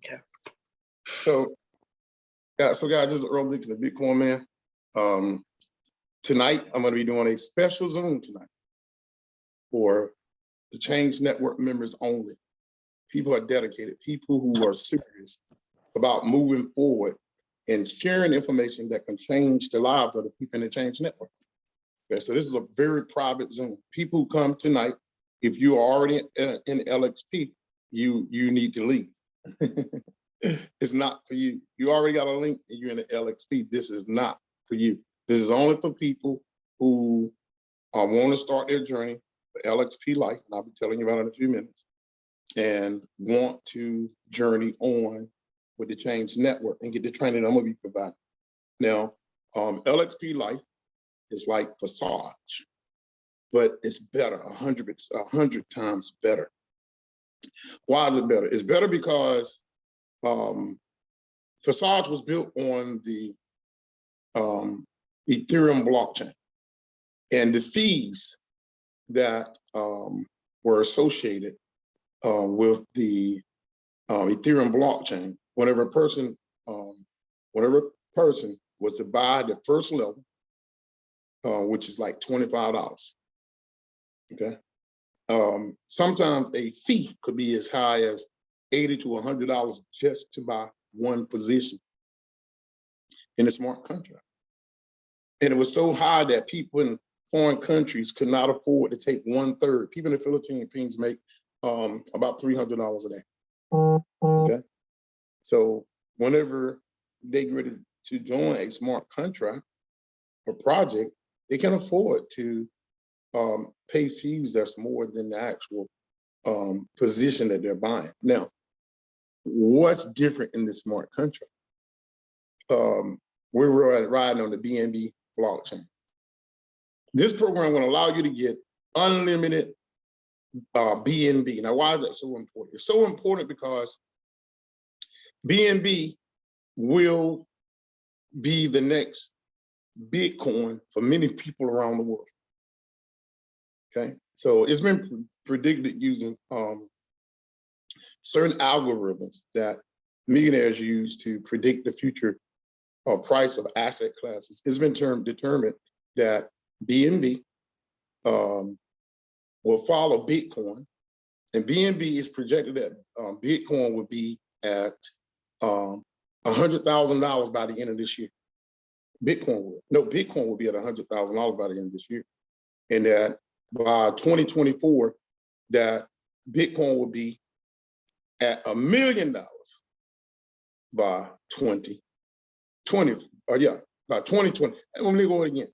Okay. So guys, this is Earl Dixon, the Bitcoin man. Tonight, I'm going to be doing a special Zoom tonight for the Change Network members only. People are dedicated, people who are serious about moving forward and sharing information that can change the lives of the people in the Change Network. Okay, so this is a very private Zoom. People who come tonight, if you are already in LXP, you need to leave. It's not for you. You already got a link and you're in the LXP. This is not for you. This is only for people who want to start their journey for LXP Life, and I'll be telling you about it in a few minutes, and want to journey on with the Change Network and get the training I'm going to be providing. Now, LXP Life is like Visage, but it's better, 100 times better. Why is it better? It's better because Visage was built on the Ethereum blockchain, and the fees that were associated with the Ethereum blockchain, whenever a person was to buy the first level, which is like $25. Okay. Sometimes a fee could be as high as $80 to $100 just to buy one position in a smart contract. And it was so high that people in foreign countries could not afford to take 1/3. People in the Philippines make about $300 a day. Okay. So whenever they get ready to join a smart contract or project, they can afford to pay fees that's more than the actual position that they're buying. Now, what's different in the smart contract? We're riding on the BNB blockchain. This program will allow you to get unlimited BNB. Now, why is that so important? It's so important because BNB will be the next Bitcoin for many people around the world. Okay, so it's been predicted using certain algorithms that millionaires use to predict the future price of asset classes. It's been determined that BNB will follow Bitcoin, and BNB is projected that Bitcoin will be at $100,000 by the end of this year. Bitcoin will be at $100,000 by the end of this year, and that by 2024, that Bitcoin will be at $1 million by 2020. By 2020. Let me go again.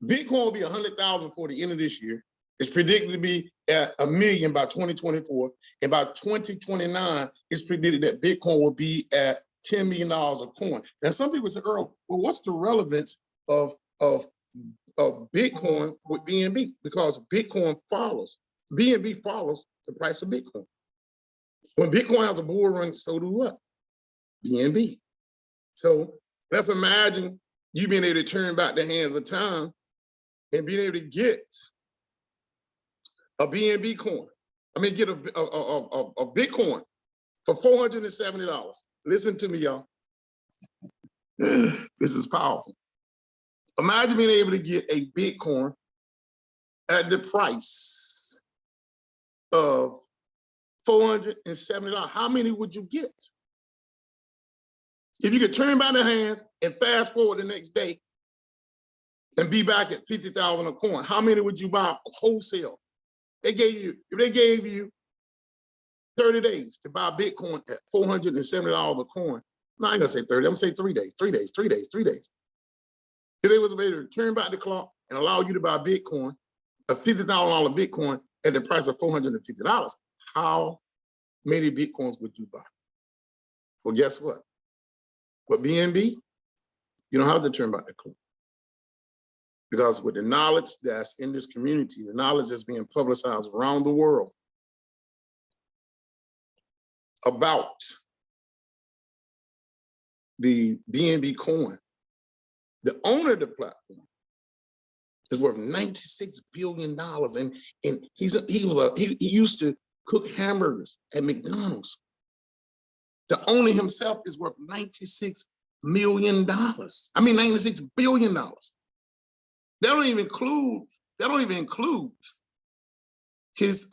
Bitcoin will be 100,000 for the end of this year. It's predicted to be at $1 million by 2024, and by 2029, it's predicted that Bitcoin will be at $10 million a coin. Now, some people say, Earl, well, what's the relevance of Bitcoin with BNB? Because BNB follows the price of Bitcoin. When Bitcoin has a bull run, so do what? BNB. So let's imagine you being able to turn back the hands of time and being able to get a BNB coin. Get a Bitcoin for $470. Listen to me, y'all. This is powerful. Imagine being able to get a Bitcoin at the price of $470. How many would you get? If you could turn by the hands and fast forward the next day and be back at 50,000 a coin, how many would you buy wholesale? If they gave you 30 days to buy Bitcoin at $470 a coin, no, I ain't gonna say 30, I'm gonna say 3 days. If they was able to turn back the clock and allow you to buy Bitcoin, a $50,000 Bitcoin at the price of $450, how many Bitcoins would you buy? Well, guess what? With BNB, you don't have to turn back the clock. Because with the knowledge that's in this community, the knowledge that's being publicized around the world about the BNB coin, the owner of the platform is worth $96 billion. And he used to cook hamburgers at McDonald's. The owner himself is worth $96 million. I mean, $96 billion. That don't even include his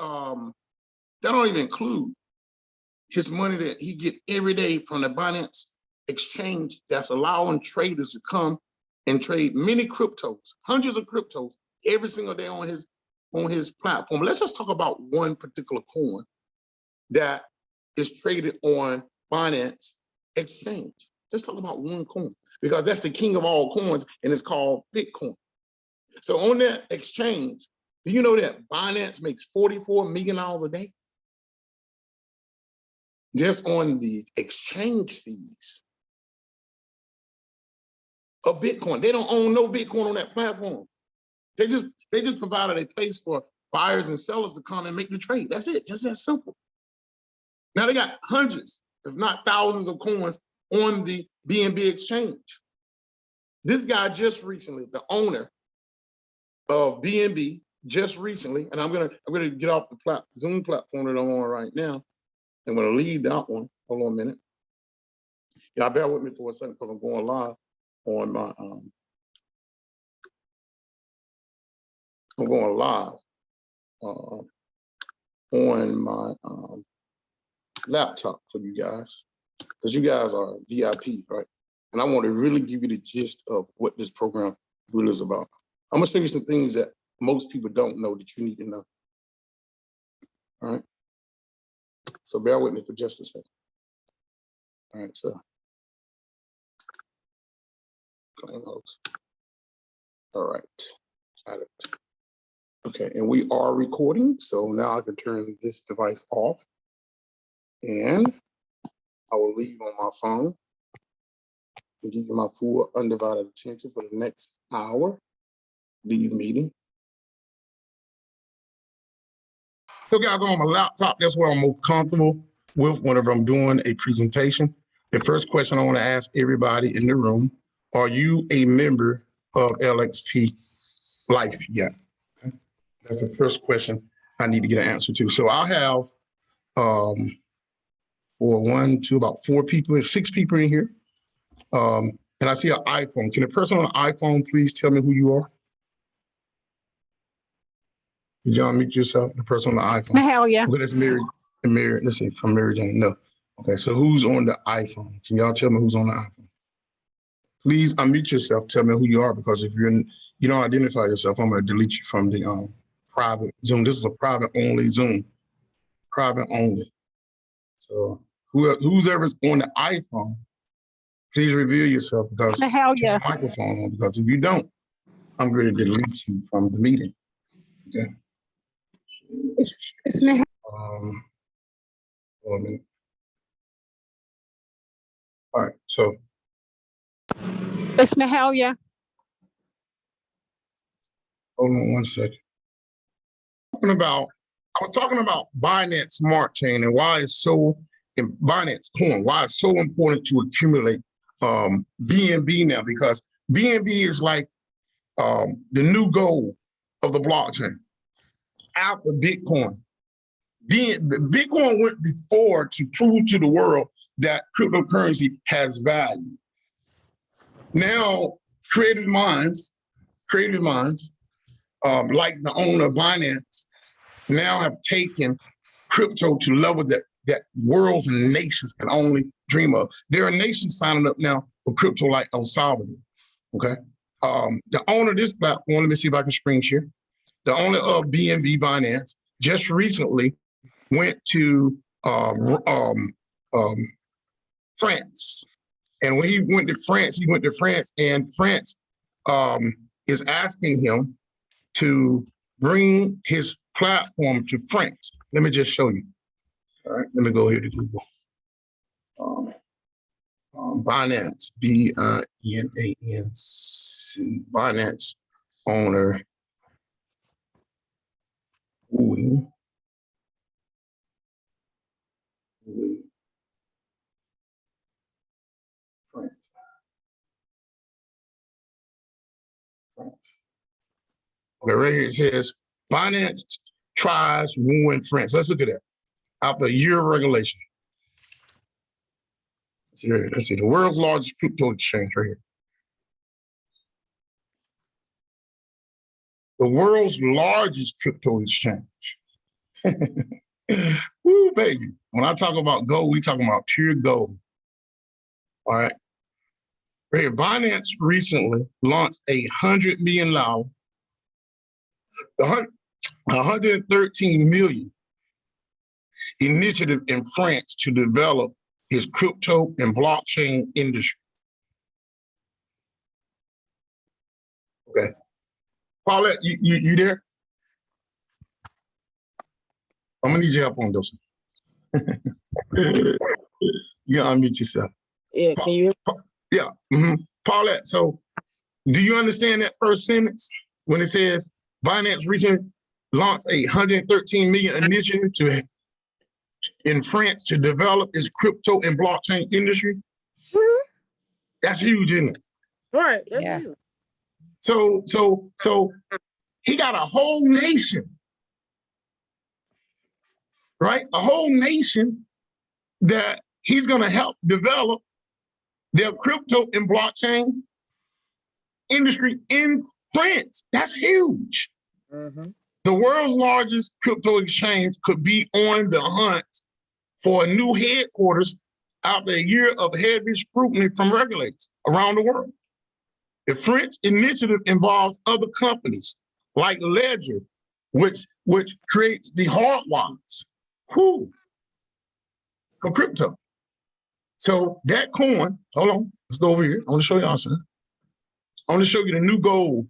his money that he get every day from the Binance exchange that's allowing traders to come and trade many cryptos, hundreds of cryptos every single day on his platform. Let's just talk about one particular coin that is traded on Binance exchange. Let's talk about one coin because that's the king of all coins and it's called Bitcoin. So on that exchange, do you know that Binance makes $44 million a day? Just on the exchange fees of Bitcoin. They don't own no Bitcoin on that platform. They just provided a place for buyers and sellers to come and make the trade. That's it, just that simple. Now they got hundreds, if not thousands of coins on the BNB exchange. This guy just recently, the owner of BNB, just recently, and I'm gonna get off the Zoom platform that I'm on right now. I'm gonna leave that one. Hold on a minute. Y'all bear with me for a second because I'm going live on my I'm going live on my laptop for you guys, because you guys are VIP, right? And I want to really give you the gist of what this program really is about. I'm gonna show you some things that most people don't know that you need to know. All right. So bear with me for just a second. All right, so all right, got it. Okay, and we are recording, so now I can turn this device off, and I will leave on my phone and give you my full undivided attention for the next hour. Leave meeting. So guys, I'm on my laptop. That's where I'm most comfortable with whenever I'm doing a presentation. The first question I want to ask everybody in the room, are you a member of Lxplife yet? Okay. That's the first question I need to get an answer to. So I'll have about 4 people, 6 people in here. And I see an iPhone. Can a person on an iPhone please tell me who you are? Did y'all meet yourself? The person on the iPhone. Mahalia. Okay, that's Mary. Let's see, from Mary Jane. No. Okay, so who's on the iPhone? Can y'all tell me who's on the iPhone? Please unmute yourself. Tell me who you are, because if you don't identify yourself, I'm going to delete you from the private Zoom. This is a private only Zoom. Private only. So who's ever's on the iPhone, please reveal yourself, because turn the microphone on, because if you don't, I'm going to delete you from the meeting. Okay. It's Mahalia. Hold on a minute. All right, so It's Mahalia. hold on one second. I was talking about Binance Smart Chain and why it's so, in Binance Coin, why it's so important to accumulate BNB now, because BNB is like the new gold of the blockchain after Bitcoin. Bitcoin went before to prove to the world that cryptocurrency has value. Now, creative minds, like the owner of Binance, now have taken crypto to levels that worlds and nations can only dream of. There are nations signing up now for crypto like El Salvador, okay? The owner of this platform, let me see if I can screen share. The owner of BNB Binance just recently went to France. And when he went to France, and France is asking him to bring his platform to France. Let me just show you. All right, let me go here to Google. Binance, B-I-N-A-N-C, Binance owner, France. Okay, right here it says, Binance tries wooing France. Let's look at that. After a year of regulation. let's see, the world's largest crypto exchange right here. The world's largest crypto exchange. Woo, baby. When I talk about gold, we talking about pure gold. All right. Right here, Binance recently launched $100 million, 113 million initiative in France to develop its crypto and blockchain industry. Okay. Paulette, you there? I'm gonna need your help on this one. You gotta unmute yourself. Yeah, can you? Yeah. Mm-hmm. Paulette, so do you understand that first sentence when it says Binance recently launched a 113 million initiative in France to develop its crypto and blockchain industry? Mhm. That's huge, isn't it? Right. That's huge. So he got a whole nation, right? A whole nation that he's gonna help develop their crypto and blockchain industry in France. That's huge. Mm-hmm. The world's largest crypto exchange could be on the hunt for a new headquarters after a year of heavy scrutiny from regulators around the world. The French initiative involves other companies like Ledger, which creates the hard wallets for crypto. So that coin, hold on, let's go over here. I want to show y'all something. I want to show you the new goal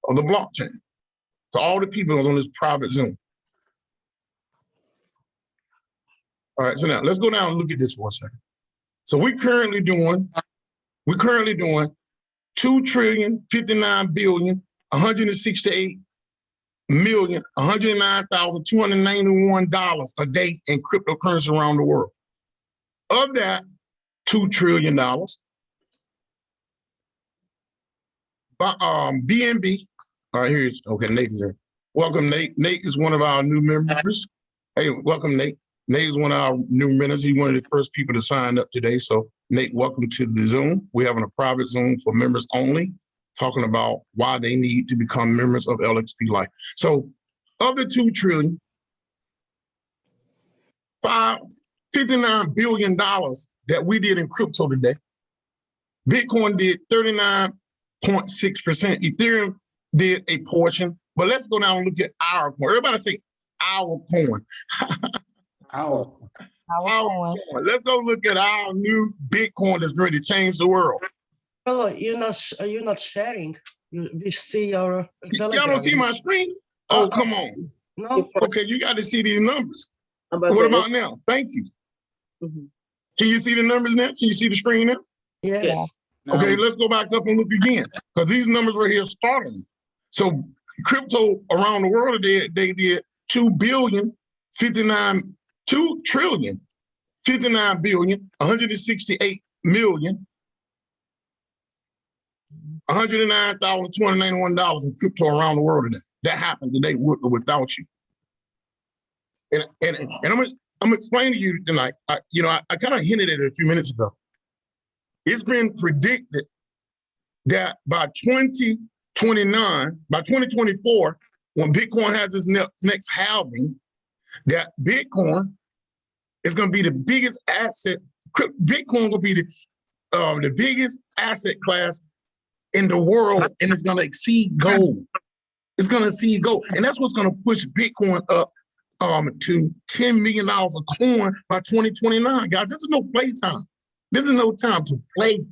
of the blockchain. So all the people on this private Zoom. All right, so now let's go down and look at this for a second. So we're currently doing 2,059,168,109,291 a day in cryptocurrency around the world. Of that $2 trillion, BNB, all right, here's, okay, Nate is there. Welcome, Nate. Nate is one of our new members. Hey, welcome, Nate. Nate is one of our new members. He's one of the first people to sign up today. So Nate, welcome to the Zoom. We're having a private Zoom for members only, talking about why they need to become members of Lxplife. So of the 2 trillion, $59 billion that we did in crypto today, Bitcoin did 39.6%, Ethereum did a portion, but let's go down and look at our coin. Everybody say our coin. Our coin. Let's go look at our new Bitcoin that's going to change the world. Hello, you're not sharing. We see your Y'all don't see my screen? Oh, come on. No. Okay, you got to see these numbers. What about now? Thank you. Mm-hmm. Can you see the numbers now? Can you see the screen now? Yes. Okay, let's go back up and look again, because these numbers right here starting. So crypto around the world today, they did 109,291 in crypto around the world today. That happened today with or without you. And I'm gonna explain to you tonight. I kind of hinted at it a few minutes ago. It's been predicted that by 2029, by 2024, when Bitcoin has its next halving, that Bitcoin is going to be the biggest asset. Bitcoin will be the biggest asset class in the world, and it's going to exceed gold. It's going to exceed gold, and that's what's going to push Bitcoin up to $10 million a coin by 2029. Guys, this is no playtime. This is no time to play,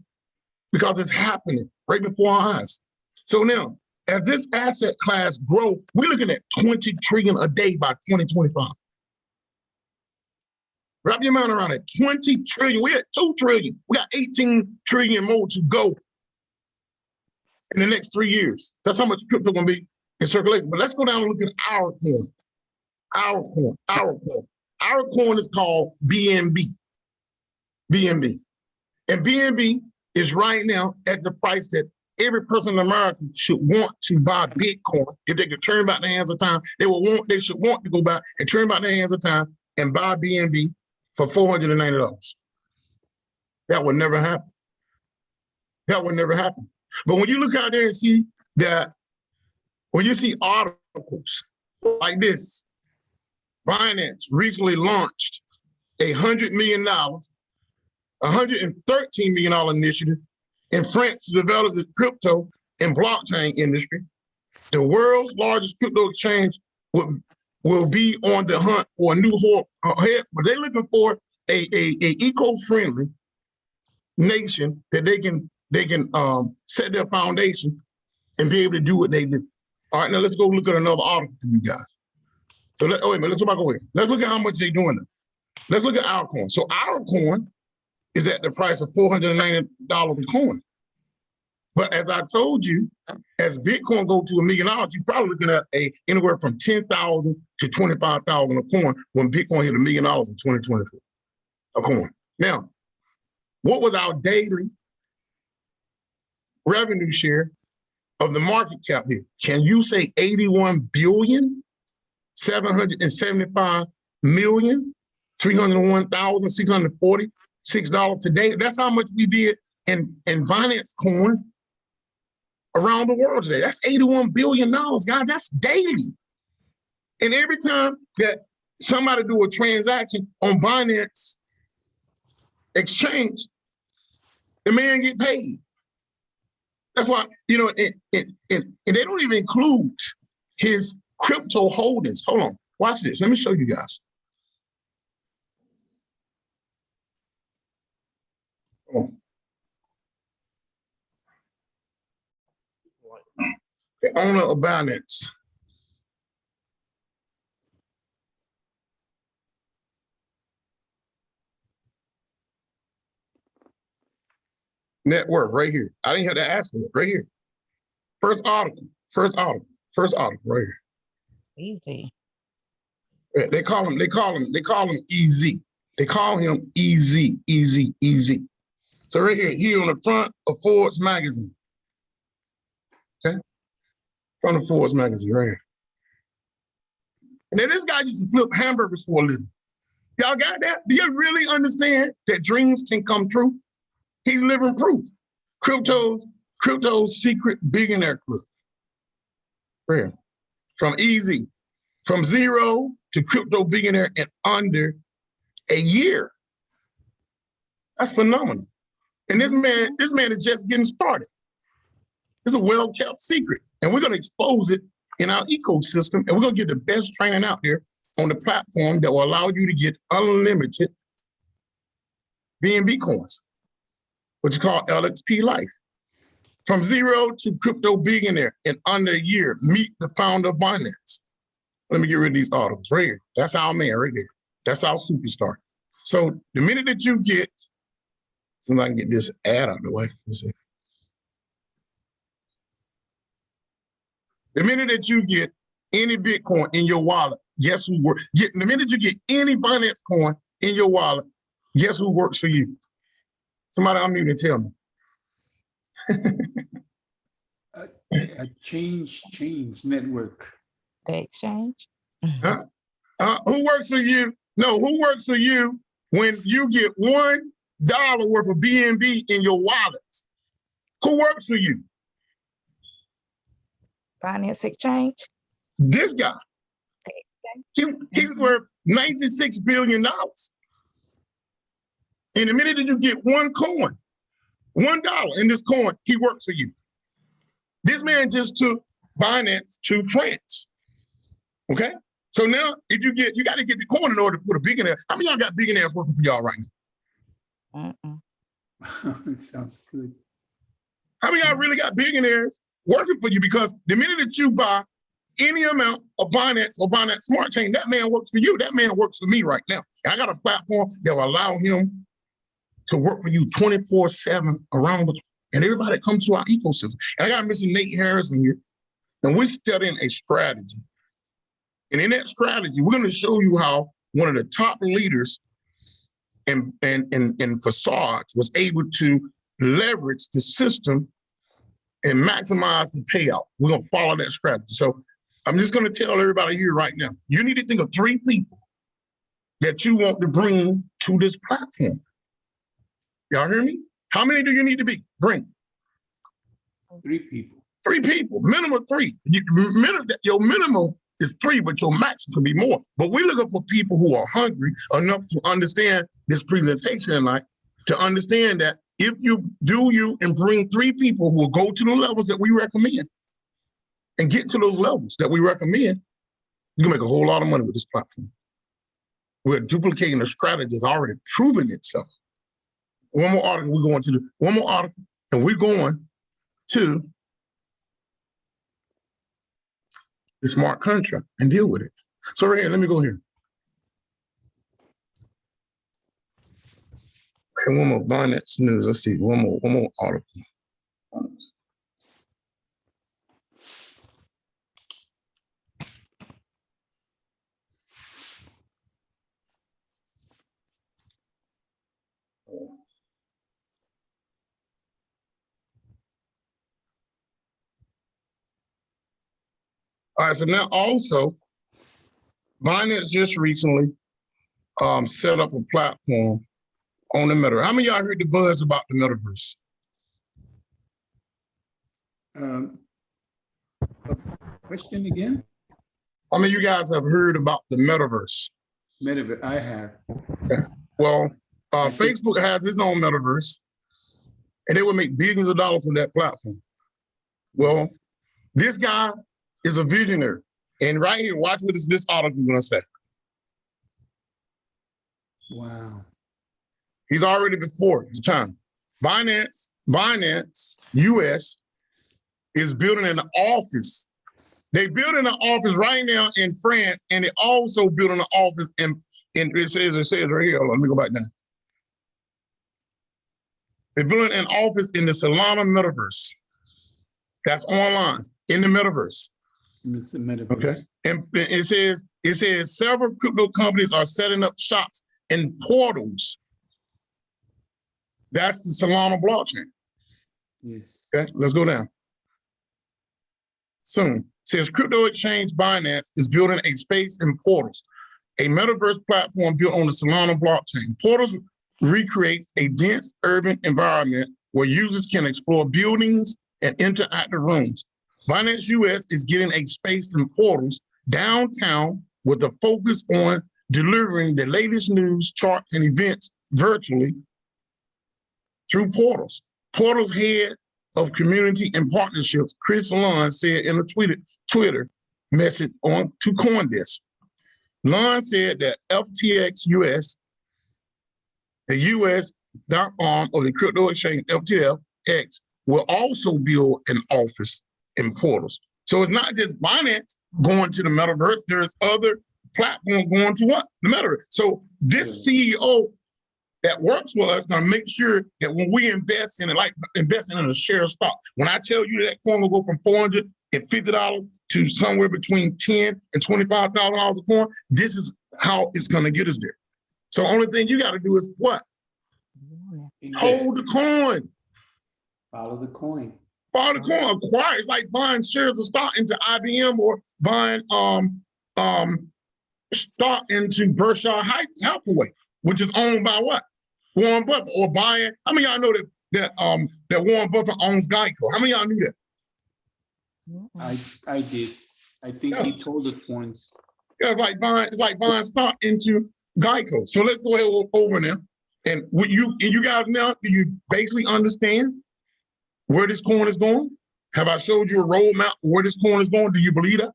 because it's happening right before our eyes. So now, as this asset class grows, we're looking at 20 trillion a day by 2025. Wrap your mind around it. 20 trillion. We're at 2 trillion. We got 18 trillion more to go in the next 3 years. That's how much crypto gonna be in circulation. But let's go down and look at our coin. Our coin. Our coin. Our coin is called BNB. BNB. And BNB is right now at the price that every person in America should want to buy Bitcoin. If they could turn back the hands of time, they should want to go back and turn back the hands of time and buy BNB for $490. That would never happen. That would never happen. But when you look out there and see that, when you see articles like this, Binance recently launched $100 million, $113 million initiative in France to develop the crypto and blockchain industry. The world's largest crypto exchange will be on the hunt for a new head, but they're looking for a eco-friendly nation that they can set their foundation and be able to do what they do. All right, now let's go look at another article for you guys. So wait a minute, let's go back over here. Let's look at how much they're doing now. Let's look at our coin. So our coin is at the price of $490 a coin. But as I told you, as Bitcoin go to $1 million, you're probably looking at anywhere from 10,000 to 25,000 a coin when Bitcoin hit $1 million in 2024 a coin. Now, what was our daily revenue share of the market cap here? Can you say 81,775,301,646 today? That's how much we did in Binance coin around the world today. That's $81 billion, guys. That's daily. And every time that somebody do a transaction on Binance exchange, the man get paid. That's why, you know, and they don't even include his crypto holdings. Hold on, watch this. Let me show you guys. Hold on. The owner of Binance. Net worth right here. I didn't have to ask for it right here. First article right here. Easy. They call him EZ. They call him EZ. So right here on the front of Forbes magazine. Okay? Front of Forbes magazine right here. And then this guy used to flip hamburgers for a living. Y'all got that? Do you really understand that dreams can come true? He's living proof. Crypto's secret billionaire club. Where? From easy, from zero to crypto billionaire in under a year. That's phenomenal. And this man is just getting started. It's a well-kept secret. And we're gonna expose it in our ecosystem, and we're gonna get the best training out there on the platform that will allow you to get unlimited BNB coins, which is called Lxplife. From zero to crypto billionaire in under a year. Meet the founder of Binance. Let me get rid of these articles right here. That's our man right there. That's our superstar. So the minute that you get, so I can get this ad out of the way. Let's see. The minute that you get any Bitcoin in your wallet, guess who works? The minute you get any Binance coin in your wallet, guess who works for you? Somebody unmute and tell me. A change network. The exchange. Who works for you? No, who works for you when you get $1 worth of BNB in your wallet? Who works for you? Finance exchange. This guy. He's worth $96 billion. And the minute that you get one coin, $1 in this coin, he works for you. This man just took Binance to France. Okay? So now if you got to get the coin in order to put a billionaire. How many of y'all got billionaires working for y'all right now? It sounds good. How many of y'all really got billionaires working for you? Because the minute that you buy any amount of Binance or Binance Smart Chain, that man works for you. That man works for me right now. And I got a platform that will allow him to work for you 24/7 around the, and everybody that comes to our ecosystem. And I got Mr. Nate Harrison here, and we're studying a strategy. And in that strategy, we're going to show you how one of the top leaders in facades was able to leverage the system and maximize the payout. We're going to follow that strategy. So I'm just going to tell everybody here right now, you need to think of 3 people that you want to bring to this platform. Y'all hear me? How many do you need to be? Bring 3 people. 3 people, minimum 3. Your minimum is 3, but your max can be more. But we're looking for people who are hungry enough to understand this presentation tonight, to understand that if you do you and bring 3 people who will go to the levels that we recommend and get to those levels that we recommend, you can make a whole lot of money with this platform. We're duplicating a strategy that's already proven itself. One more article, we're going to do one more article, and we're going to the smart contract and deal with it. So right here, let me go here. And one more Binance news. Let's see, one more article. All right, so now also, Binance just recently set up a platform on the metaverse. How many of y'all heard the buzz about the metaverse? Question again? How many of you guys have heard about the metaverse? Metaverse, I have. Well, Facebook has its own metaverse, and they will make billions of dollars from that platform. Well, this guy is a visionary. And right here, watch what this article is going to say. Wow. He's already before the time. Binance US is building an office. They building an office right now in France, and they also building an office in it says right here. Hold on, let me go back down. They're building an office in the Solana metaverse. That's online in the metaverse. It's the metaverse. Okay. And it says several crypto companies are setting up shops and portals. That's the Solana blockchain. Yes. Okay, let's go down. Soon. Says crypto exchange Binance is building a space in portals, a metaverse platform built on the Solana blockchain. Portals recreates a dense urban environment where users can explore buildings and interactive rooms. Binance US is getting a space in portals downtown with a focus on delivering the latest news, charts, and events virtually through portals. Portals head of community and partnerships, Chris Lund, said in a Twitter message on to CoinDesk. Lund said that FTX US, the US arm of the crypto exchange FTX, will also build an office in portals. So it's not just Binance going to the metaverse, there's other platforms going to what? The metaverse. So this CEO that works for us gonna make sure that when we invest in it, like investing in a share of stock, when I tell you that coin will go from $450 to somewhere between $10,000 and $25,000 a coin, this is how it's gonna get us there. So only thing you gotta do is what? Hold the coin. Follow the coin. Follow the coin, acquire. It's like buying shares of stock into IBM or buying stock into Berkshire Hathaway, which is owned by what? Warren Buffett. Or buying. How many of y'all know that Warren Buffett owns Geico? How many of y'all knew that? I did. I think he told it once. Yeah, it's like buying stock into Geico. So let's go ahead over now. And you guys now, do you basically understand where this coin is going? Have I showed you a roadmap where this coin is going? Do you believe that?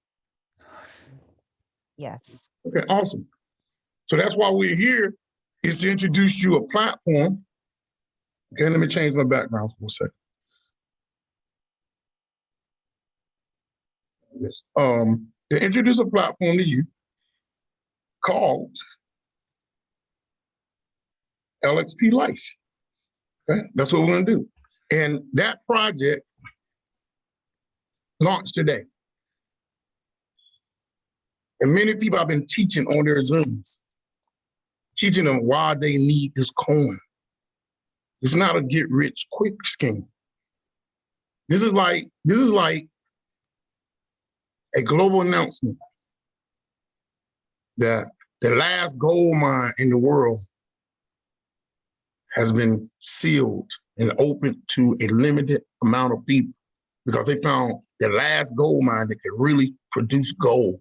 Yes. Okay, awesome. So that's why we're here, is to introduce you a platform. Okay, let me change my background for a second. To introduce a platform to you called Lxplife. Okay, that's what we're gonna do. And that project launched today. And many people have been teaching on their Zooms, teaching them why they need this coin. It's not a get rich quick scheme. This is like a global announcement that the last gold mine in the world has been sealed and opened to a limited amount of people because they found the last gold mine that could really produce gold.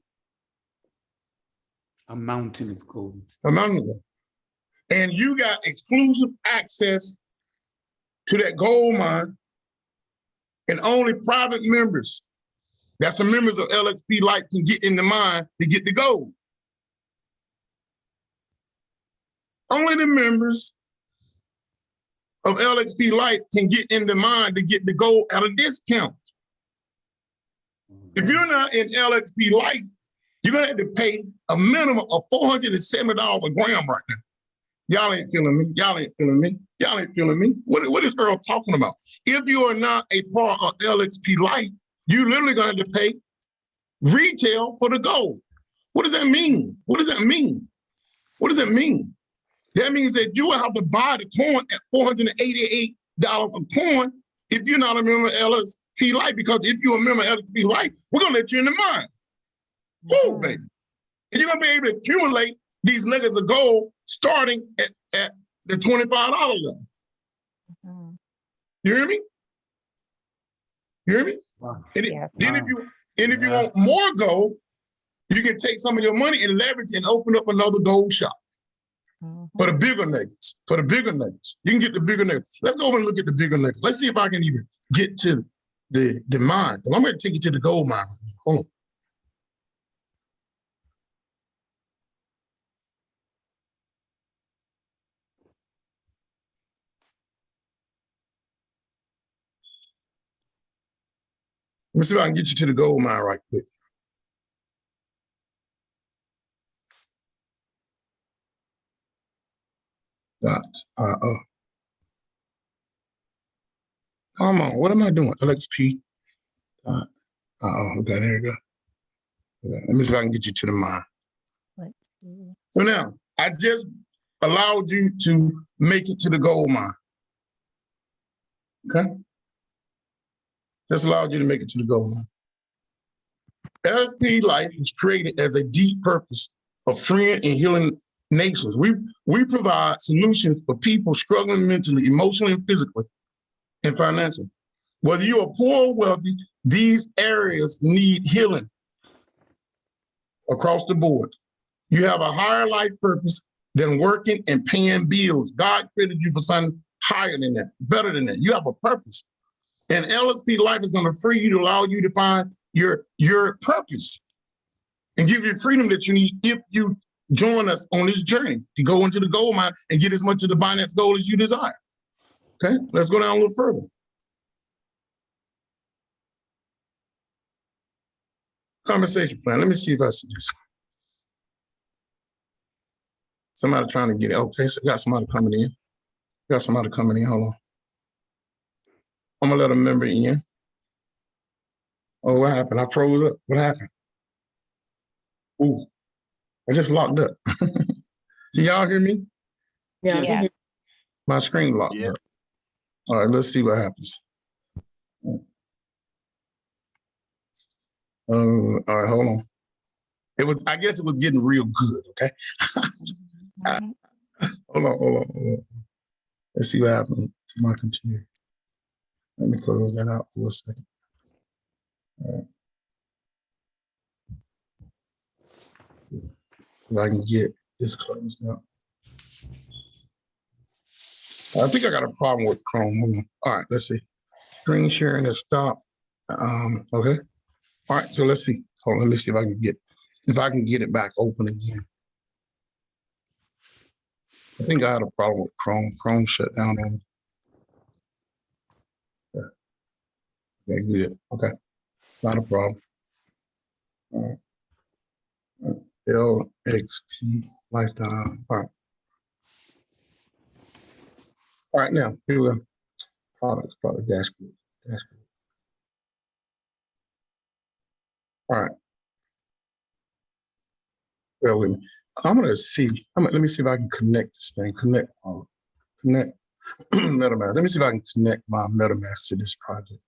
A mountain of gold. A mountain of gold. And you got exclusive access to that gold mine, and only private members, that's the members of Lxplife, can get in the mine to get the gold. Only the members of Lxplife can get in the mine to get the gold at a discount. If you're not in Lxplife, you're gonna have to pay a minimum of $470 a gram right now. Y'all ain't feeling me. Y'all ain't feeling me. Y'all ain't feeling me. What is Earl talking about? If you are not a part of Lxplife, you literally gonna have to pay retail for the gold. What does that mean? What does that mean? What does that mean? That means that you will have to buy the corn at $488 a corn if you're not a member of Lxplife, because if you're a member of Lxplife, we're gonna let you in the mine. Woo, baby. And you're gonna be able to accumulate these niggas of gold starting at the $25 level. Mhm. You hear me? You hear me? Wow. And Yes. then if you Yeah. want more gold, you can take some of your money and leverage and open up another gold shop Mhm. for the bigger niggas. For the bigger niggas, you can get the bigger niggas. Let's go over and look at the bigger niggas. Let's see if I can even get to the mine. I'm going to take you to the gold mine. Hold on. Let me see if I can get you to the gold mine right quick. Come on, what am I doing? LXP. Okay, there you go. Okay, let me see if I can get you to the mine. Let's see. So now, I just allowed you to make it to the gold mine. Okay? Just allowed you to make it to the gold mine. Lxplife was created as a deep purpose of freeing and healing nations. We provide solutions for people struggling mentally, emotionally, and physically, and financially. Whether you are poor or wealthy, these areas need healing across the board. You have a higher life purpose than working and paying bills. God created you for something higher than that, better than that. You have a purpose. And Lxplife is going to free you to allow you to find your purpose and give you freedom that you need if you join us on this journey to go into the gold mine and get as much of the Binance gold as you desire. Okay, let's go down a little further. Conversation plan. Let me see if I see this. Somebody trying to get it. Okay, so got somebody coming in. Got somebody coming in. Hold on. I'm gonna let a member in. Oh, what happened? I froze up. What happened? Ooh, I just locked up. Can y'all hear me? Yeah. Yes. My screen locked Yeah. up. All right, let's see what happens. All right, hold on. I guess it was getting real good, okay? Mhm. Hold on. Let's see what happened to my computer. Let me close that out for a second. All right. So I can get this closed out. I think I got a problem with Chrome. Hold on. All right, let's see. Screen sharing has stopped. Okay. All right, so let's see. Hold on, let me see if I can get it back open again. I think I had a problem with Chrome. Chrome shut down on me. Yeah. Okay, good. Okay. Not a problem. All right. LXP lifetime. All right. All right, now here we go. Product dashboard. All right. Bear with me. I'm gonna see. Let me see if I can connect this thing. Connect MetaMask. Let me see if I can connect my MetaMask to this project.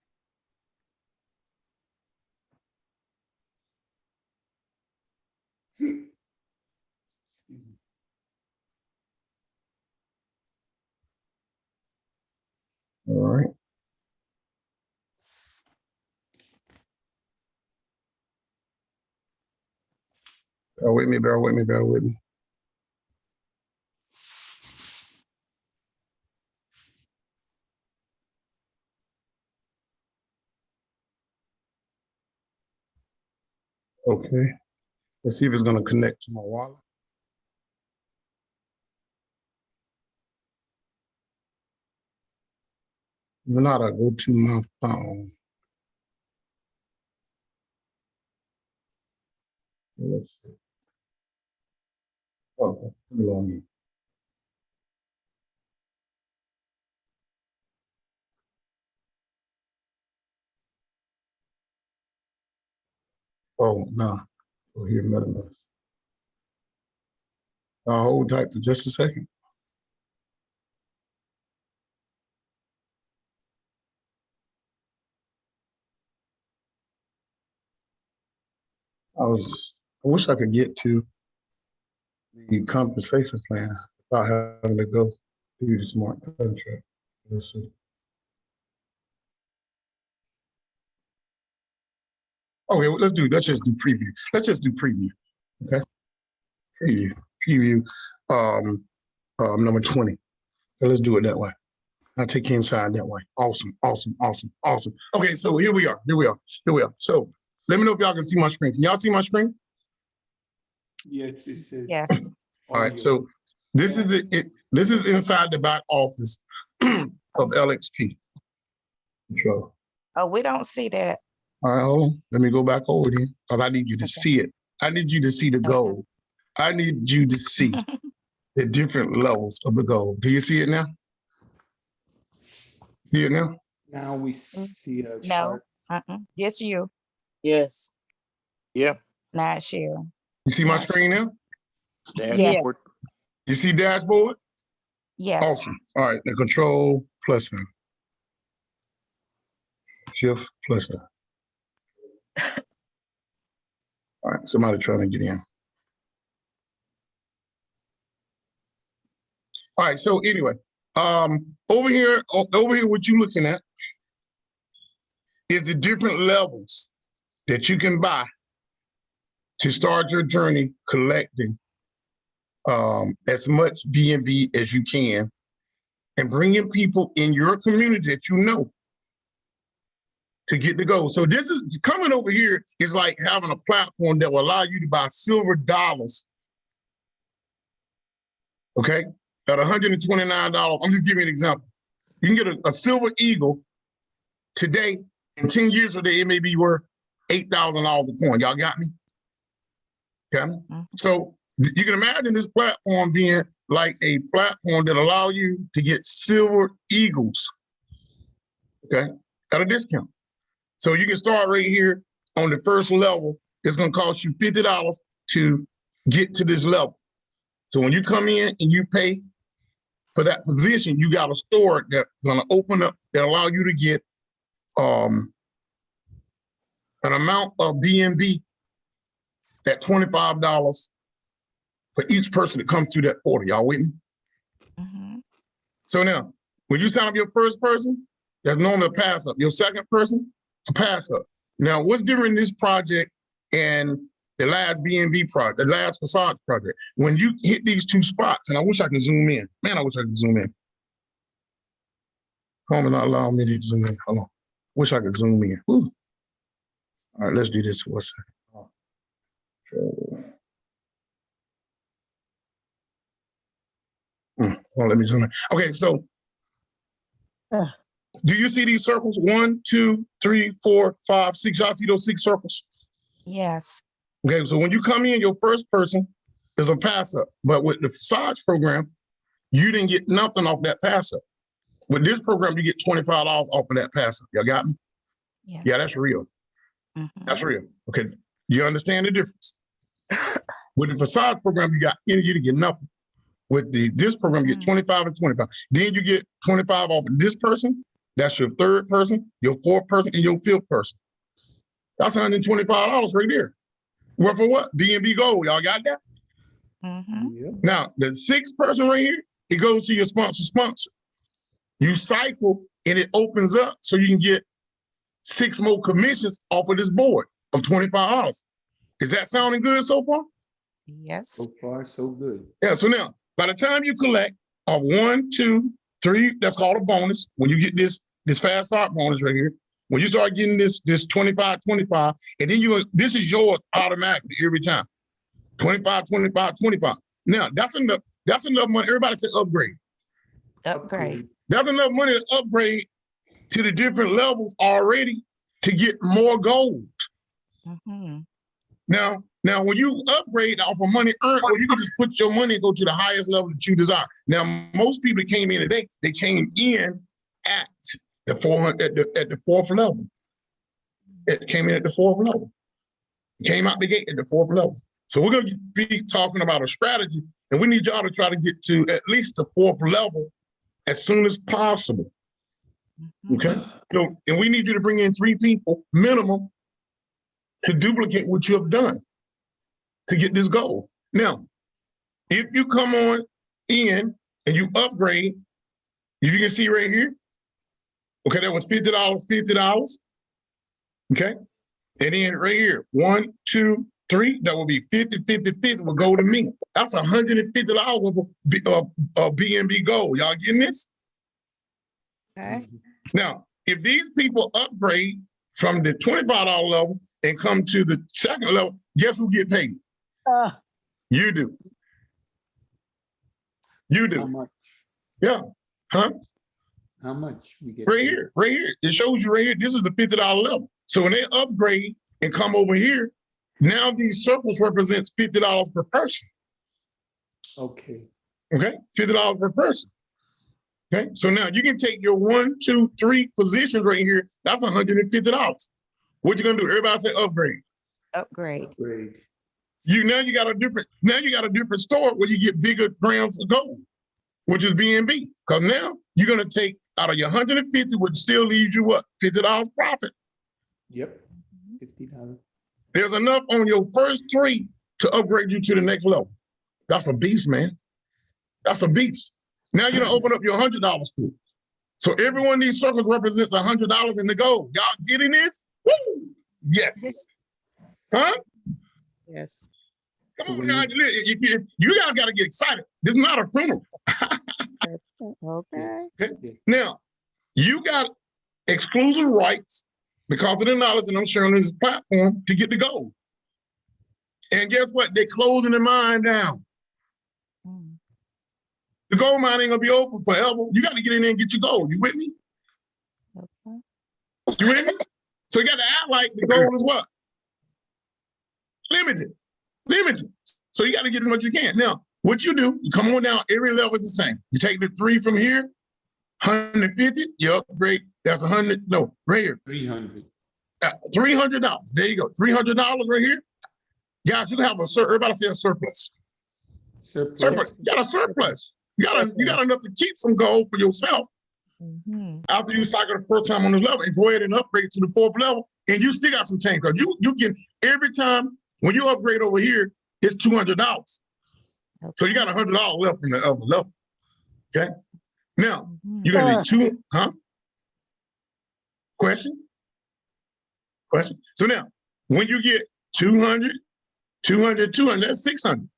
Bear with me, bear with me, bear with me. Okay, let's see if it's gonna connect to my wallet. If not, I go to my phone. Let's see. Okay, put it on me. Oh, no. Oh, here, MetaMask. I'll hold tight for just a second. I wish I could get to the compensation plan without having to go through the smart contract. Let's see. Okay, well, let's just do preview. Let's just do preview. Okay. Preview. Number 20. So let's do it that way. I'll take you inside that way. Awesome. Okay, so here we are. So let me know if y'all can see my screen. Can y'all see my screen? Yes, it says. Yes. All right, so this is inside the back office of LXP. Control. Oh, we don't see that. All right, hold on. Let me go back over here because I need you to see it. I need you to see the goal. I need you to see the different levels of the goal. Do you see it now? See it now? Now we see a No. chart. Yes, you. Yes. Yeah, Not Cheryl. You see my Not screen now? dashboard. You see dashboard? Yes. Awesome. All right, the control plus sign. Shift plus sign. All right, somebody trying to get in. All right, so anyway, over here, what you're looking at is the different levels that you can buy to start your journey collecting as much BNB as you can and bringing people in your community that you know to get the goal. So this is coming over here is like having a platform that will allow you to buy silver dollars, okay, at $129. I'm just giving you an example. You can get a silver eagle today, in 10 years from today, it may be worth $8,000 a coin. Y'all got me? Okay. So you can imagine this platform being like a platform that allow you to get silver eagles, okay, at a discount. So you can start right here on the first level. It's going to cost you $50 to get to this level. So when you come in and you pay for that position, you got a store that's going to open up that allow you to get an amount of BNB at $25 for each person that comes through that portal. Y'all with me? So now, when you sign up your first person, that's normally a pass up. Your second person, a pass up. Now, what's different in this project and the last BNB project, the last facade project? When you hit these two spots, and I wish I could zoom in. Man, I wish I could zoom in. Chrome is not allowing me to zoom in. Hold on. Wish I could zoom in. Whew. All right, let's do this for a second. Well, let me zoom in. Okay, so do you see these circles? 1, 2, 3, 4, 5, 6. Y'all see those 6 circles? Yes. Okay, so when you come in, your first person is a pass up. But with the facades program, you didn't get nothing off that pass up. With this program, you get $25 off of that pass up. Y'all got me? Yeah. Yeah, that's real. That's real. Okay, you understand the difference? With the facade program, you got energy to get nothing. With this program, you get 25 and 25. Then you get 25 off of this person. That's your third person, your fourth person, and your fifth person. That's $125 right there. Well, for what? BNB Gold. Y'all got that? Yeah. Now, the 6th person right here, it goes to your sponsor. You cycle and it opens up so you can get 6 more commissions off of this board of $25. Is that sounding good so far? Yes. So far, so good. Yeah, so now, by the time you collect a 1, 2, 3, that's called a bonus. When you get this fast start bonus right here, when you start getting this 25, 25, and then this is yours automatically every time. 25, 25, 25. Now, that's enough money. Everybody say upgrade. Upgrade. That's enough money to upgrade to the different levels already to get more gold. Mhm. Now, when you upgrade off of money earned, well, you can just put your money and go to the highest level that you desire. Now, most people that came in today, they came in at the 400 at the fourth level. It came in at the fourth level. It came out the gate at the fourth level. So we're gonna be talking about a strategy, and we need y'all to try to get to at least the fourth level as soon as possible. Mhm. Okay. So, and we need you to bring in 3 people minimum to duplicate what you have done to get this goal. Now, if you come on in and you upgrade, if you can see right here, okay, that was $50, $50. Okay. And then right here, 1, 2, 3, that will be 50, 50, 50 will go to me. That's $150 of BNB gold. Y'all getting this? Okay. Now, if these people upgrade from the $25 level and come to the second level, guess who get paid? You do. You How do. much? Yeah. Huh? How much we get? Right paid? here, right here. It shows you right here. This is the $50 level. So when they upgrade and come over here, now these circles represents $50 per person. Okay. Okay, $50 per person. Okay, so now you can take your 1, 2, 3 positions right here. That's $150. What you gonna do? Everybody say upgrade. Upgrade. Upgrade. Now you got a different store where you get bigger grams of gold, which is BNB. Because now you're gonna take out of your 150, which still leaves you what? $50 profit. Yep. $50. There's enough on your first 3 to upgrade you to the next level. That's a beast, man. That's a beast. Now you're gonna open up your $100 store. So every one of these circles represents $100 in the gold. Y'all getting this? Woo! Yes. Huh? Yes. Come So on, when guys. You guys got to get excited. This is not a funeral. Okay. Okay? Now, you got exclusive rights because of the knowledge that I'm sharing on this platform to get the gold. And guess what? They're closing the mine down. Mm. The gold mine ain't gonna be open forever. You got to get in there and get your gold. You with me? Okay. You with me? So you got to act like the gold is what? Limited. Limited. So you got to get as much as you can. Now, what you do, you come on down, every level is the same. You take the 3 from here, 150, you upgrade, that's 100, no, right here. 300. $300. There you go. $300 right here. Guys, you can have everybody say a surplus. Surplus. Surplus. You got a surplus. You got enough to keep some gold for yourself Mhm. after you cycle the first time on this level and go ahead and upgrade to the 4th level, and you still got some change. Because you can, every time when you upgrade over here, it's $200. So you got $100 left from the other level. Okay. Now, Mhm. you're gonna be Question? So now, when you get 200, 200, 200, that's 600.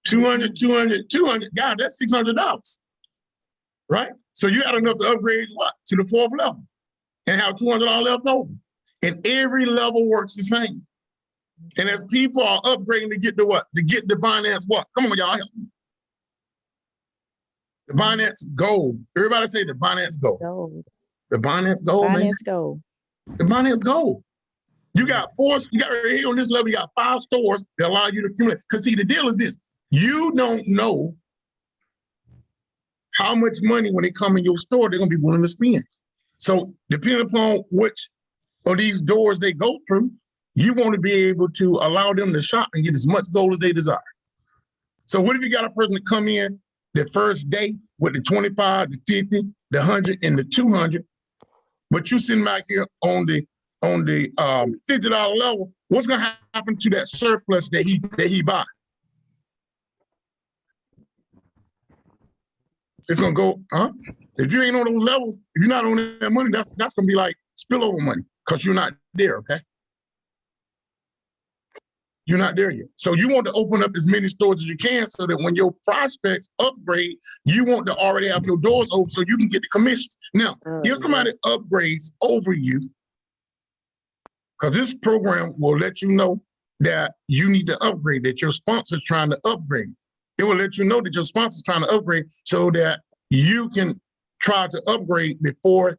200, 200, 200, guys, that's $600, right? So you got enough to upgrade what? To the 4th level and have $200 left over. And every level works the same. And as people are upgrading to get the what? To get the Binance what? Come on, y'all, help me. The Binance Gold. Everybody say the Binance Gold. Gold. The Binance Gold, man. Finance gold. The Binance Gold. You got right here on this level, you got 5 stores that allow you to accumulate. Because see, the deal is this. You don't know how much money when they come in your store, they're gonna be willing to spend. So depending upon which of these doors they go through, you want to be able to allow them to shop and get as much gold as they desire. So what if you got a person to come in the first day with the 25, the 50, the 100, and the 200, but you sitting back here on the $50 level, what's gonna happen to that surplus that he buy? It's gonna go, if you ain't on those levels, if you're not on that money, that's gonna be like spillover money because you're not there, okay? You're not there yet. So you want to open up as many stores as you can so that when your prospects upgrade, you want to already have your doors open so you can get the commissions. Now, if somebody upgrades over you, because this program will let you know that you need to upgrade, that your sponsor's trying to upgrade. It will let you know that your sponsor's trying to upgrade so that you can try to upgrade before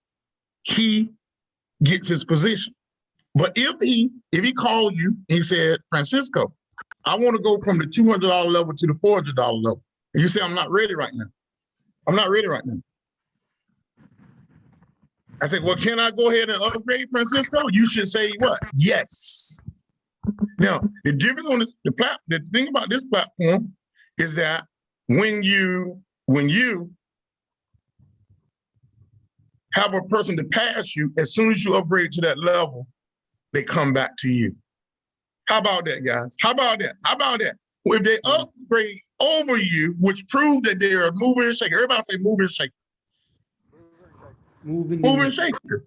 he gets his position. But if he called you and he said, Francisco, I want to go from the $200 level to the $400 level. And you say, I'm not ready right now. I'm not ready right now. I said, well, can I go ahead and upgrade, Francisco? You should say what? Yes. Now, the difference on the thing about this platform is that when you have a person to pass you, as soon as you upgrade to that level, they come back to you. How about that, guys? How about that? How about that? If they upgrade over you, which proves that they are a mover and shaker. Everybody say mover and shaker. Moving. Mover and shaker.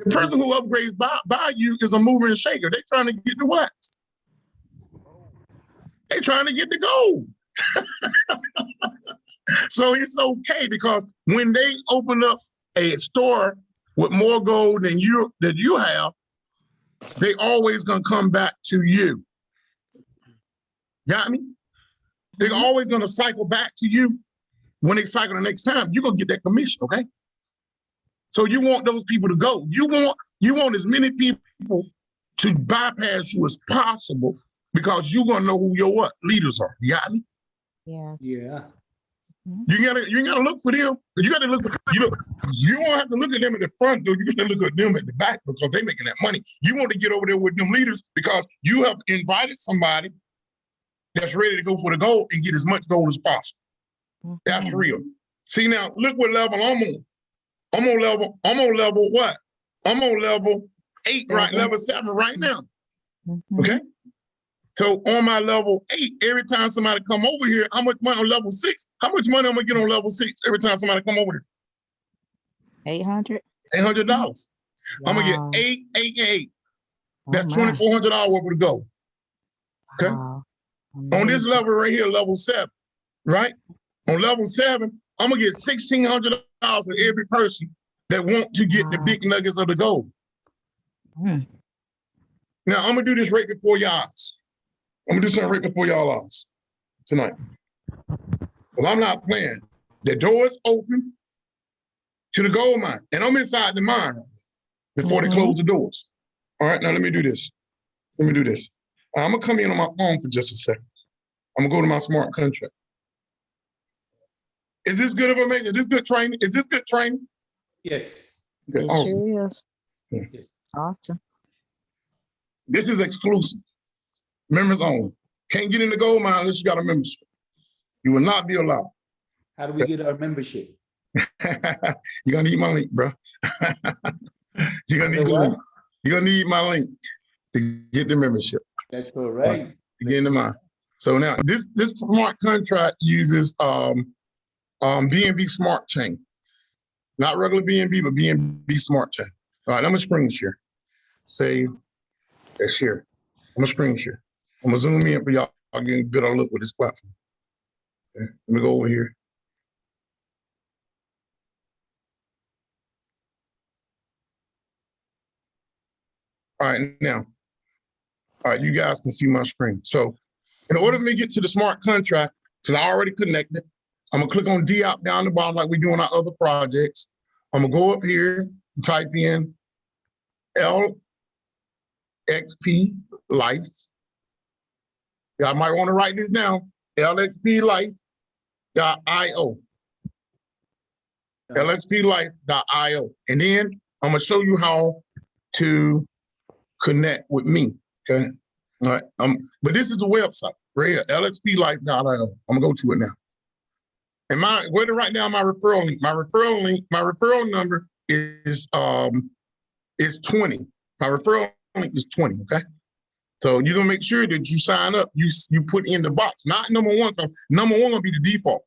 The person who upgrades by you is a mover and shaker. They're trying to get the what? They're trying to get the gold. So it's okay because when they open up a store with more gold than you have, they always gonna come back to you. Got me? They're always gonna cycle back to you. When they cycle the next time, you're gonna get that commission, okay? So you want those people to go. You want as many people to bypass you as possible because you're gonna know who your what leaders are. You got me? Yeah. Yeah. You ain't gotta look for them. You gotta look for you won't have to look at them at the front door. You gotta look at them at the back because they're making that money. You want to get over there with them leaders because you have invited somebody that's ready to go for the gold and get as much gold as possible. That's real. See now, look what level I'm on. I'm on level what? I'm on level 8, right? Level 7 right now. Okay. So on my level 8, every time somebody come over here, how much money on level 6? How much money I'm gonna get on level 6 every time somebody come over here? $800. $800. Wow. I'm gonna get 8, 8, and 8. That's Oh, my. $2,400 worth of gold. Okay. Wow. On this level right here, level 7, right? On level 7, I'm gonna get $1,600 for every person that want to get the big nuggets of the gold. Mm. Now I'm gonna do this right before y'all eyes. I'm gonna do something right before y'all eyes tonight. Because I'm not playing. The door is open to the gold mine, and I'm inside the mine before they close the doors. All right, now let me do this. Let me do this. I'm gonna come in on my phone for just a second. I'm gonna go to my smart contract. Is this good information? Is this good training? Is this good training? Yes. Okay, It awesome. sure is. Yeah. Yes. Awesome. This is exclusive. Members only. Can't get in the gold mine unless you got a membership. You will not be allowed. How do we get our membership? You're gonna need my link, bro. You're gonna need the link. You're gonna need my link to get the membership. That's all right. To get into mine. So now this smart contract uses BNB Smart Chain. Not regular BNB, but BNB Smart Chain. All right, I'm gonna screen share. Save and share. I'm gonna screen share. I'm gonna zoom in for y'all. I'll get a better look with this platform. Okay, let me go over here. All right, now, all right, you guys can see my screen. So in order for me to get to the smart contract, because I already connected, I'm gonna click on D out down the bottom like we do on our other projects. I'm gonna go up here and type in Lxp Life. Y'all might want to write this down, lxplife.io. lxplife.io. And then I'm gonna show you how to connect with me, okay? All right, but this is the website, right here, lxplife.io. I'm gonna go to it now. And where to write down my referral link? My referral number is 20. My referral link is 20, okay? So you're gonna make sure that you sign up, you put in the box, not number 1, because number 1 gonna be the default.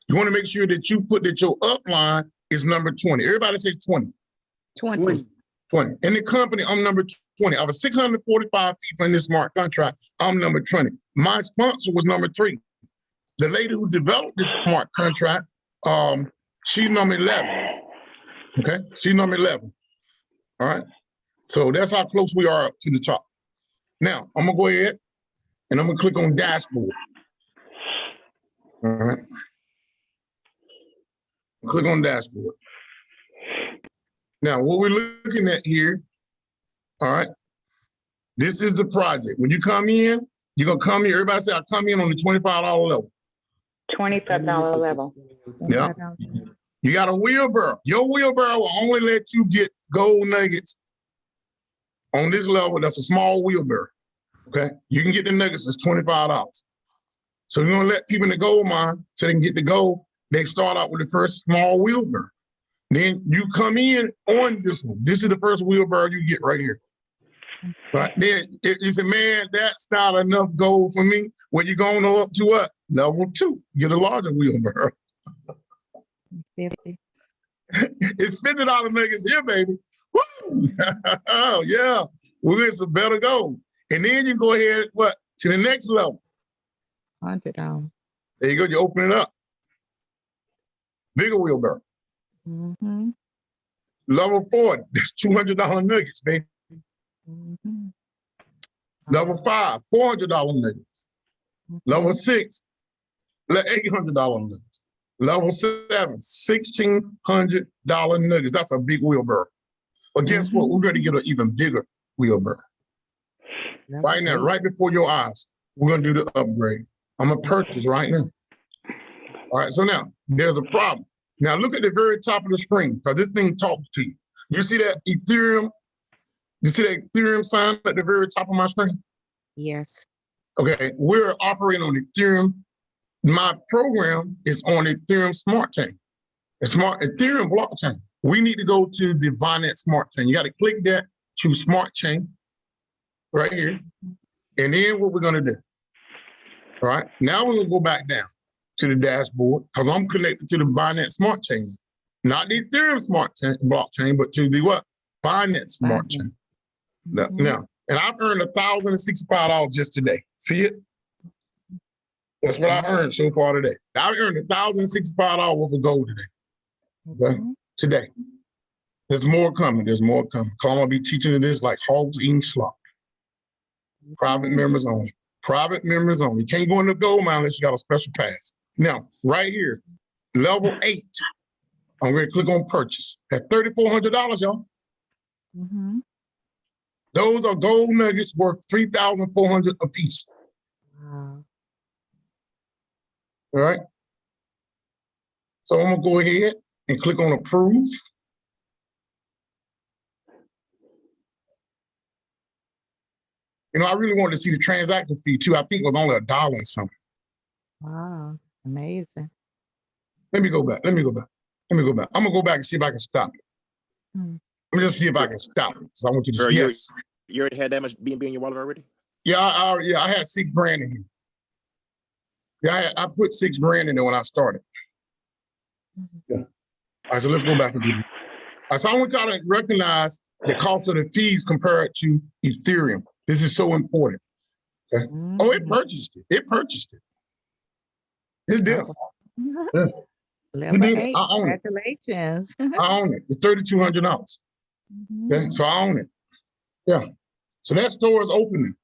You wanna make sure that you put that your upline is number 20. Everybody say 20. 20. 20. In the company, I'm number 20. Out of 645 people in this smart contract, I'm number 20. My sponsor was number 3. The lady who developed this smart contract, she's number 11. Okay, she's number 11. All right. So that's how close we are to the top. Now, I'm gonna go ahead and I'm gonna click on dashboard. All right. Click on dashboard. Now, what we're looking at here, all right, this is the project. When you come in, you're gonna come here. Everybody say, I come in on the $25 level. $25 level. Yeah. You got a wheelbarrow. Your wheelbarrow will only let you get gold nuggets on this level. That's a small wheelbarrow. Okay. You can get the nuggets, it's $25. So you're gonna let people in the gold mine so they can get the gold. They start out with the first small wheelbarrow. Then you come in on this one. This is the first wheelbarrow you get right here. Right then, you say, man, that's not enough gold for me. Well, you're going to go up to what? Level 2. Get a larger wheelbarrow. 50. It's $50 nuggets here, baby. Woo! Oh, yeah. We're getting some better gold. And then you go ahead, what? To the next level. $100. There you go. You open it up. Bigger wheelbarrow. Mm-hmm. Level 40. That's $200 nuggets, baby. Mm-hmm. Level 5, $400 nuggets. Level 6, $800 nuggets. Level 7, $1,600 nuggets. That's a big wheelbarrow. But guess what? We're going to get an even bigger wheelbarrow. Right now, right before your eyes, we're going to do the upgrade. I'm going to purchase right now. All right, so now there's a problem. Now look at the very top of the screen, because this thing talks to you. You see that Ethereum? You see that Ethereum sign at the very top of my screen? Yes. Okay, we're operating on Ethereum. My program is on Ethereum Smart Chain. It's smart Ethereum blockchain. We need to go to the Binance Smart Chain. You got to click that, choose Smart Chain right here. And then what we're going to do. All right, now we're going to go back down to the dashboard because I'm connected to the Binance Smart Chain. Not the Ethereum Smart Chain blockchain, but to the what? Binance Smart Chain. Now, and I've earned $1,065 just today. See it? That's what I earned so far today. I earned $1,065 worth of gold today. Okay? Today. There's more coming. There's more coming. Cause I'm gonna be teaching you this like hogs eating slop. Private members only. Private members only. You can't go in the gold mine unless you got a special pass. Now, right here, level 8. I'm going to click on purchase. That's $3,400, y'all. Mm-hmm. Those are gold nuggets worth $3,400 a piece. Wow. All right. So I'm gonna go ahead and click on approve. You know, I really wanted to see the transaction fee too. I think it was only $1 and something. Wow. Amazing. Let me go back. Let me go back. Let me go back. I'm gonna go back and see if I can stop it. Let me just see if I can stop it. Because I want you to Girl, see. Yes. You already had that much BNB in your wallet already? Yeah, I had $6,000 in here. Yeah, I put $6,000 in there when I started. Yeah. All right, so let's go back and do this. All right, so I want y'all to recognize the cost of the fees compared to Ethereum. This is so important. Okay. Oh, it purchased it. It purchased it. It did. Yeah. Level 8. I own it. Congratulations. I own it. It's $3,200. Okay, so I own it. Yeah. So that store is opening.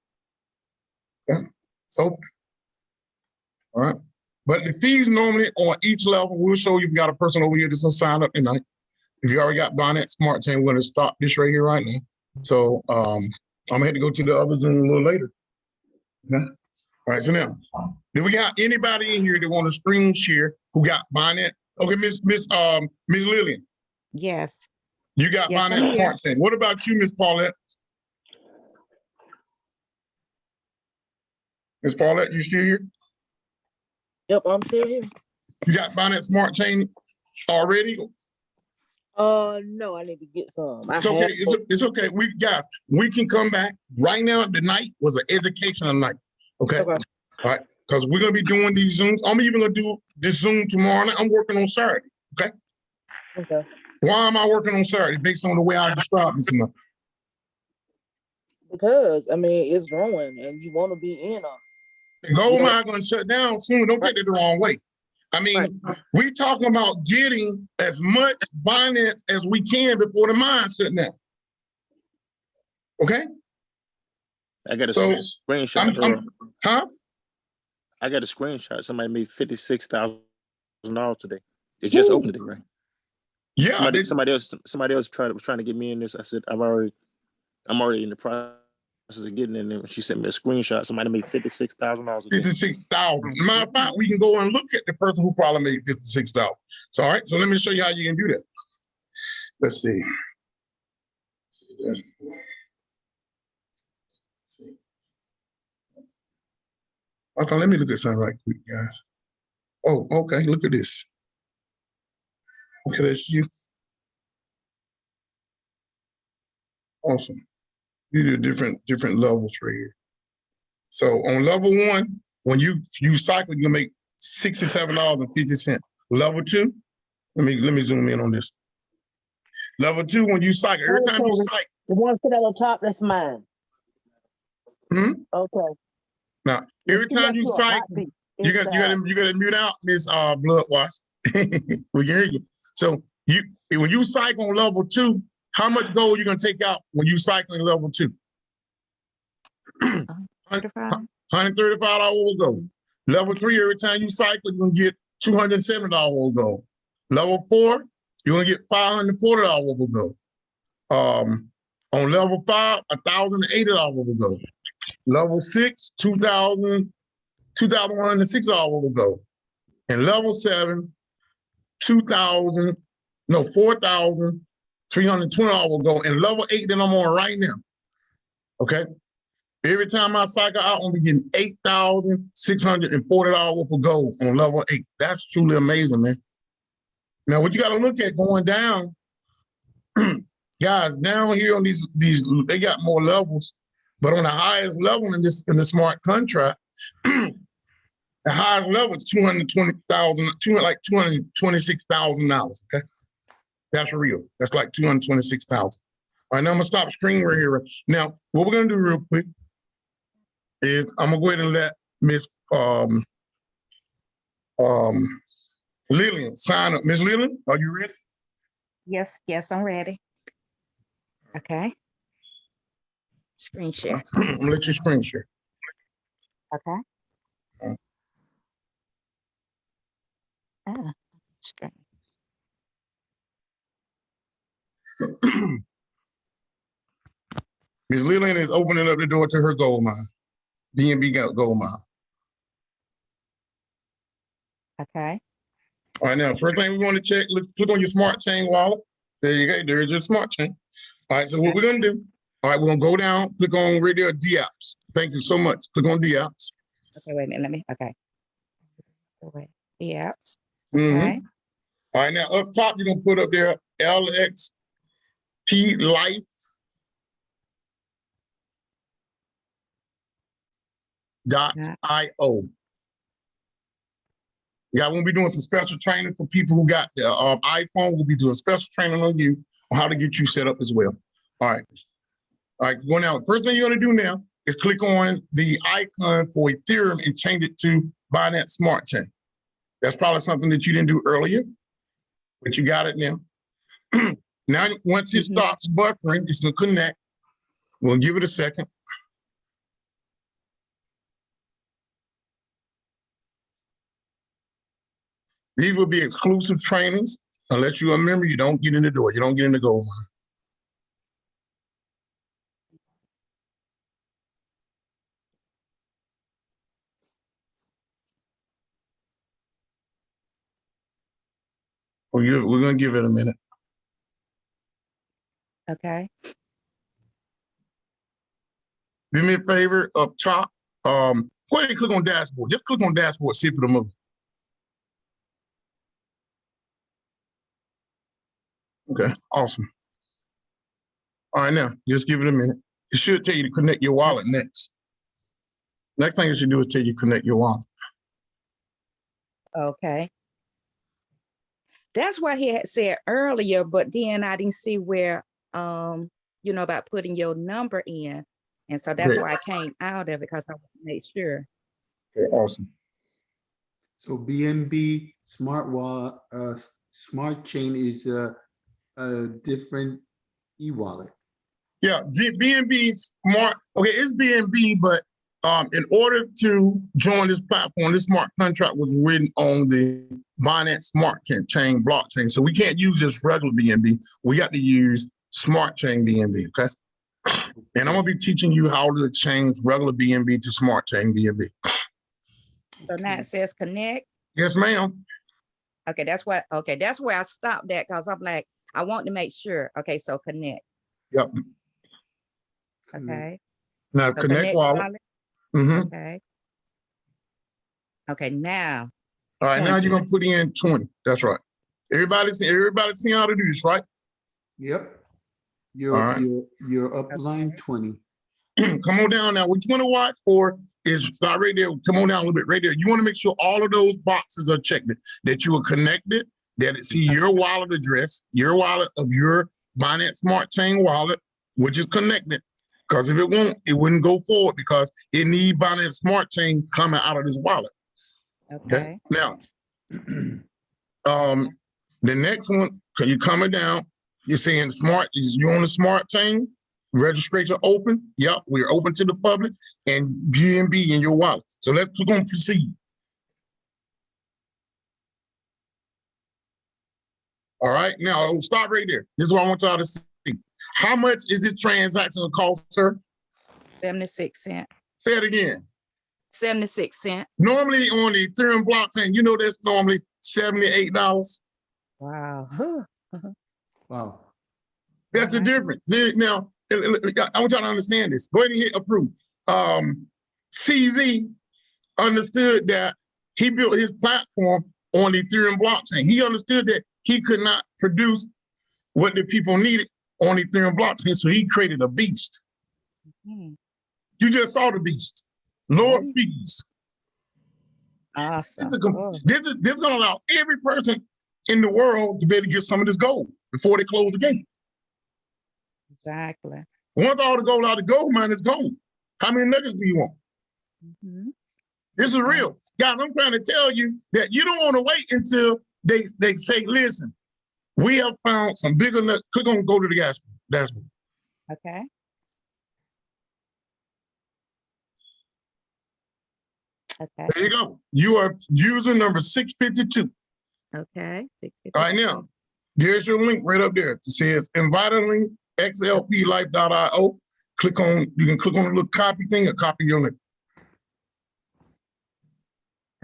Yeah, it's open. All right. But the fees normally on each level, we'll show you. We got a person over here that's gonna sign up tonight. If you already got Binance Smart Chain, we're gonna stop this right here right now. So I'm gonna have to go to the others in a little later. Okay. All right. So now, do we got anybody in here that want to screen share who got Binance? Okay, Miss Lillian. Yes. You got Yes, I'm Binance here. Smart Chain. What about you, Miss Paulette? Miss Paulette, you still here? Yep, I'm still here. You got Binance Smart Chain already? No, I need to get some. It's okay. It's okay. We can come back right now. Tonight was an educational night. Okay. Okay. All right. Because we're gonna be doing these Zooms. I'm even gonna do this Zoom tomorrow night. I'm working on Saturday. Okay. Okay. Why am I working on Saturday based on the way I described this? Because I mean it's growing and you want to be in on. The gold Yeah. mine gonna shut down soon. Don't take it the wrong way. I mean, we talking about getting as much finance as we can before the mine shut down. Okay? I got a So, screenshot. Earl. Huh? I got a screenshot. Somebody made $56,000 today. It just Woo. opened today, right? Yeah. Somebody else was trying to get me in this. I said, I'm already in the process of getting in there. She sent me a screenshot. Somebody made $56,000 a day. 56,000. Matter of fact, we can go and look at the person who probably made 56,000. So, all right. So let me show you how you can do that. Let's see. Okay, let me look at something right quick, guys. Oh, okay. Look at this. Okay, that's you. Awesome. These are different levels right here. So on level 1, when you cycle, you make $67.50. Level 2, let me zoom in on this. Level 2, when you cycle, every time you cycle. The one sit on top, that's mine. Okay. Now, every time you cycle, you gotta mute out Miss Bloodwash. We can hear you. So when you cycle on level 2, how much gold you gonna take out when you cycle in level 2? $135 gold. Level 3, every time you cycle, you're gonna get $270 gold. Level 4, you're gonna get $540 gold. On level 5, $1,080 gold. Level 6, $2,106 gold. And level 7, $4,320 gold. And level 8 that I'm on right now. Okay. Every time I cycle out, I'm getting $8,640 for gold on level 8. That's truly amazing, man. Now, what you got to look at going down, guys, down here on these, they got more levels, but on the highest level in the smart contract, the highest level is $226,000. Okay, that's real. That's like $226,000. All right, now I'm gonna stop screen right here. Now, what we're gonna do real quick is I'm gonna go ahead and let Miss Lillian sign up. Miss Lillian, are you ready? Yes, I'm ready. Okay. Screen share. I'm gonna let you screen share. Okay. Screen. Miss Lillian is opening up the door to her gold mine, B&B gold mine. Okay. All right, now, first thing we want to check, click on your smart chain wallet. There you go, there's your smart chain. All right, so what we're gonna do, all right, we're gonna go down, click on right there, D-apps. Thank you so much. Click on D-apps. Okay, wait a minute, okay. Wait, the apps. Mm-hmm. Okay. All right, now up top, you're gonna put up there Lxplife.io. Yeah, we'll be doing some special training for people who got the iPhone. We'll be doing special training on you on how to get you set up as well. All right. All right, go now. First thing you're gonna do now is click on the icon for Ethereum and change it to Binance Smart Chain. That's probably something that you didn't do earlier, but you got it now. Now, once it stops buffering, it's gonna connect. We'll give it a second. These will be exclusive trainings. Unless you're a member, you don't get in the door. You don't get in the gold mine. We're gonna give it a minute. Okay. Do me a favor, up top, go ahead and click on dashboard. Just click on dashboard, see if it'll move. Okay, awesome. All right, now, just give it a minute. It should tell you to connect your wallet next. Next thing it should do is tell you to connect your wallet. Okay. That's what he had said earlier, but then I didn't see where, about putting your number in. And so that's Okay. why I came out of it, because I want to make sure. Okay, awesome. So BNB Smart Chain is a different e-wallet. Yeah, BNB smart. Okay, it's BNB, but in order to join this platform, this smart contract was written on the Binance Smart Chain blockchain. So we can't use this regular BNB. We got to use Smart Chain BNB. Okay. And I'm gonna be teaching you how to change regular BNB to Smart Chain BNB. So now it says connect. Yes, ma'am. Okay, that's where I stopped at, because I'm like, I want to make sure. Okay, so connect. Yep. Okay. Now So connect wallet. Mm-hmm. Okay. Okay, now. All right, 20. now you're gonna put in 20. That's right. Everybody see how to do this, right? Yep. All right. You're up line 20. Come on down now. What you want to watch for is start right there. Come on down a little bit right there. You want to make sure all of those boxes are checked, that you are connected, that it see your wallet address, your wallet of your Binance Smart Chain wallet, which is connected. Because if it won't, it wouldn't go forward, because it needs Binance Smart Chain coming out of this wallet. Okay. Now, the next one, because you're coming down, you're saying you on the Smart Chain, registration open. Yep, we're open to the public, and BNB in your wallet. So let's click on proceed. All right, now I'll stop right there. This is what I want y'all to see. How much is this transaction cost, sir? 76 cents. Say it again. 76 cents. Normally on the Ethereum blockchain, that's normally $78. Wow. Wow. That's the difference. Now, I want y'all to understand this. Go ahead and hit approve. CZ understood that he built his platform on the Ethereum blockchain. He understood that he could not produce what the people needed on the Ethereum blockchain, so he created a beast. Mhm. You just saw the beast. Lower fees. Awesome. This is going to allow every person in the world to be able to get some of this gold before they close the gate. Exactly. Once all the gold out of the gold mine is gone, how many nuggets do you want? Mhm. This is real. Guys, I'm trying to tell you that you don't want to wait until they say, listen, we have found some bigger nuggets. Click on go to the dashboard. Okay. Okay. There you go. You are user number 652. Okay. All right, now, there's your link right up there. It says invite a link, xlplife.io. You can click on the little copy thing or copy your link.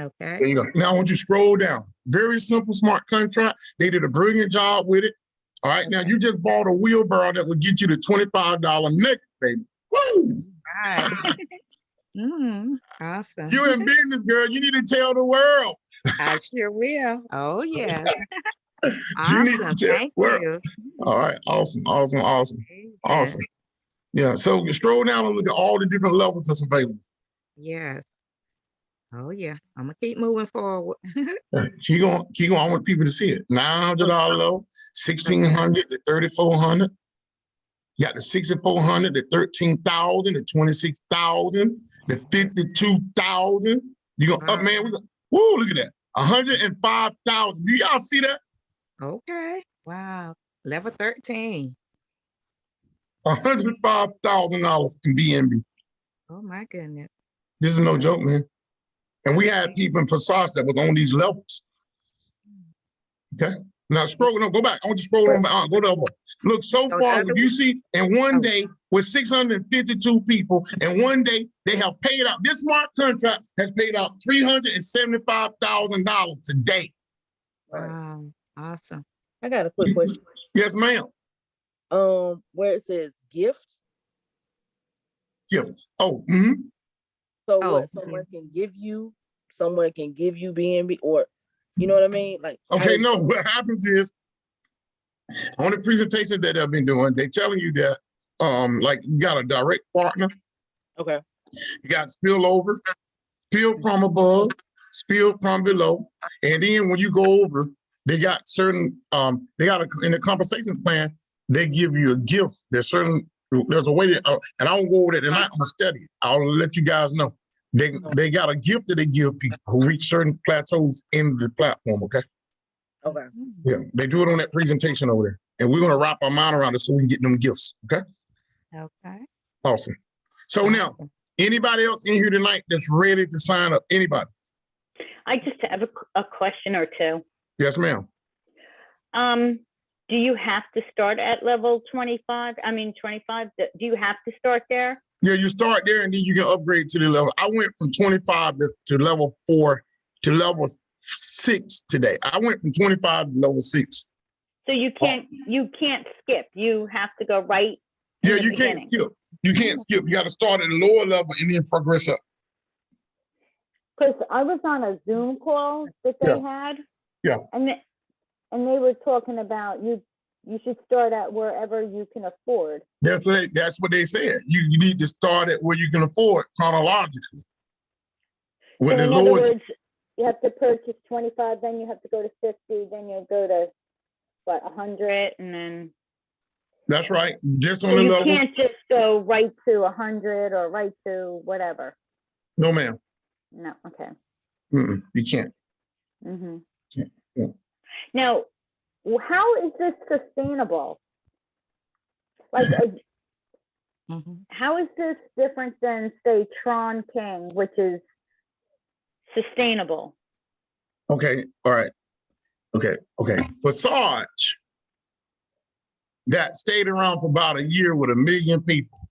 Okay. There you go. Now I want you to scroll down. Very simple smart contract. They did a brilliant job with it. All right, now you just bought a wheelbarrow that would get you the $25 neck, baby. Woo! Right. Awesome. You in business, girl. You need to tell the world. I sure will. Oh, yes. You need Awesome. to tell Thank the world. you. All right, awesome. Amen. Awesome. Yeah, so scroll down and look at all the different levels that's available. Yes. Oh, yeah. I'm going to keep moving forward. Keep going. I want people to see it. $900 level, 1,600 to 3,400. You got the 6,400 to 13,000 to 26,000 to 52,000. You go up, man. Woo, look at that. 105,000. Do y'all see that? Okay. Wow. Level 13. $105,000 in BNB. Oh, my goodness. This is no joke, man. And we had people in Passage that was on these levels. Okay. Now go back. I want you to scroll on back. Go to the other one. Look, so far, what you see in one day with 652 people, and one day they have paid out. This smart contract has paid out $375,000 today. Wow. Awesome. I got a quick question. Yes, ma'am. Where it says gift. Gift. Oh, So Oh, what someone can give you BNB, or you know what I mean? Like, okay, no, what happens is on the presentation that I've been doing, they telling you that like you got a direct partner. Okay. You got spillover, spill from above, spill from below. And then when you go over, they got certain, in the compensation plan, they give you a gift. There's a way to, and I won't go over that tonight, I'm gonna study it. I'll let you guys know. They got a gift that they give people who reach certain plateaus in the platform, okay? Okay. Yeah, they do it on that presentation over there. And we're gonna wrap our mind around it so we can get them gifts, okay? Okay. Awesome. So now, anybody else in here tonight that's ready to sign up? Anybody? I just have a question or two. Yes, ma'am. Do you have to start at level 25? I mean, 25, do you have to start there? Yeah, you start there and then you can upgrade to the level. I went from 25 to level 4 to level 6 today. I went from 25 to level 6. So you can't skip. You have to go right. Yeah, you can't skip. You can't skip. You got to start at a lower level and then progress up. Because I was on a Zoom call that they had. Yeah. And they were talking about you should start at wherever you can afford. That's what they said. You need to start at where you can afford chronologically. So in other words, you have to purchase 25, then you have to go to 50, then you go to what, 100, and then. That's right. Just on So the you level. can't just go right to 100 or right to whatever. No, ma'am. No. Okay. You can't. Mm-hmm. Yeah. Now, how is this sustainable? Like, how is this different than, say, Tron King, which is sustainable? Okay. All right. Okay. For Sarge, that stayed around for about a year with 1 million people,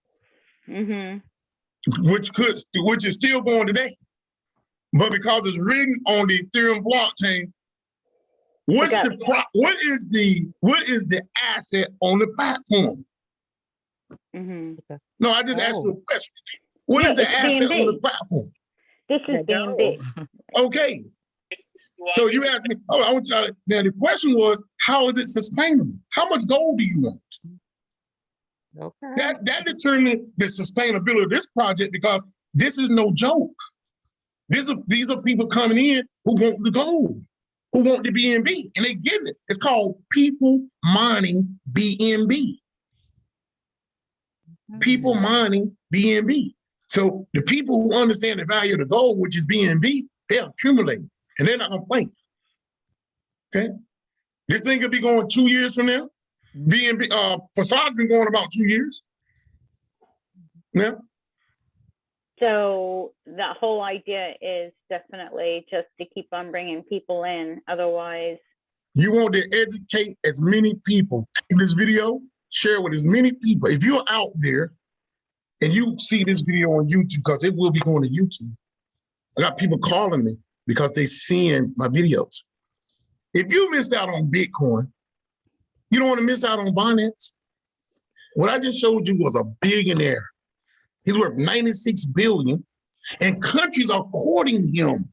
which is still going today. But because it's written on the Ethereum blockchain, what is the asset on the platform? No, I just asked you a question. What is the asset on the platform? This is BNB. Okay. So you asked me, I want y'all to, now the question was, how is it sustainable? How much gold do you want? Okay. That determines the sustainability of this project, because this is no joke. These are people coming in who want the gold, who want the BNB, and they get it. It's called people mining BNB. People mining BNB. So the people who understand the value of the gold, which is BNB, they're accumulating, and they're not gonna play. Okay, this thing could be going 2 years from now. BNB, Facade's been going about 2 years. Yeah. So the whole idea is definitely just to keep on bringing people in. Otherwise, you want to educate as many people. Take this video, share it with as many people. If you're out there and you see this video on YouTube, because it will be going to YouTube. I got people calling me because they seeing my videos. If you missed out on Bitcoin, you don't want to miss out on Binance. What I just showed you was a billionaire. He's worth 96 billion, and countries are courting him.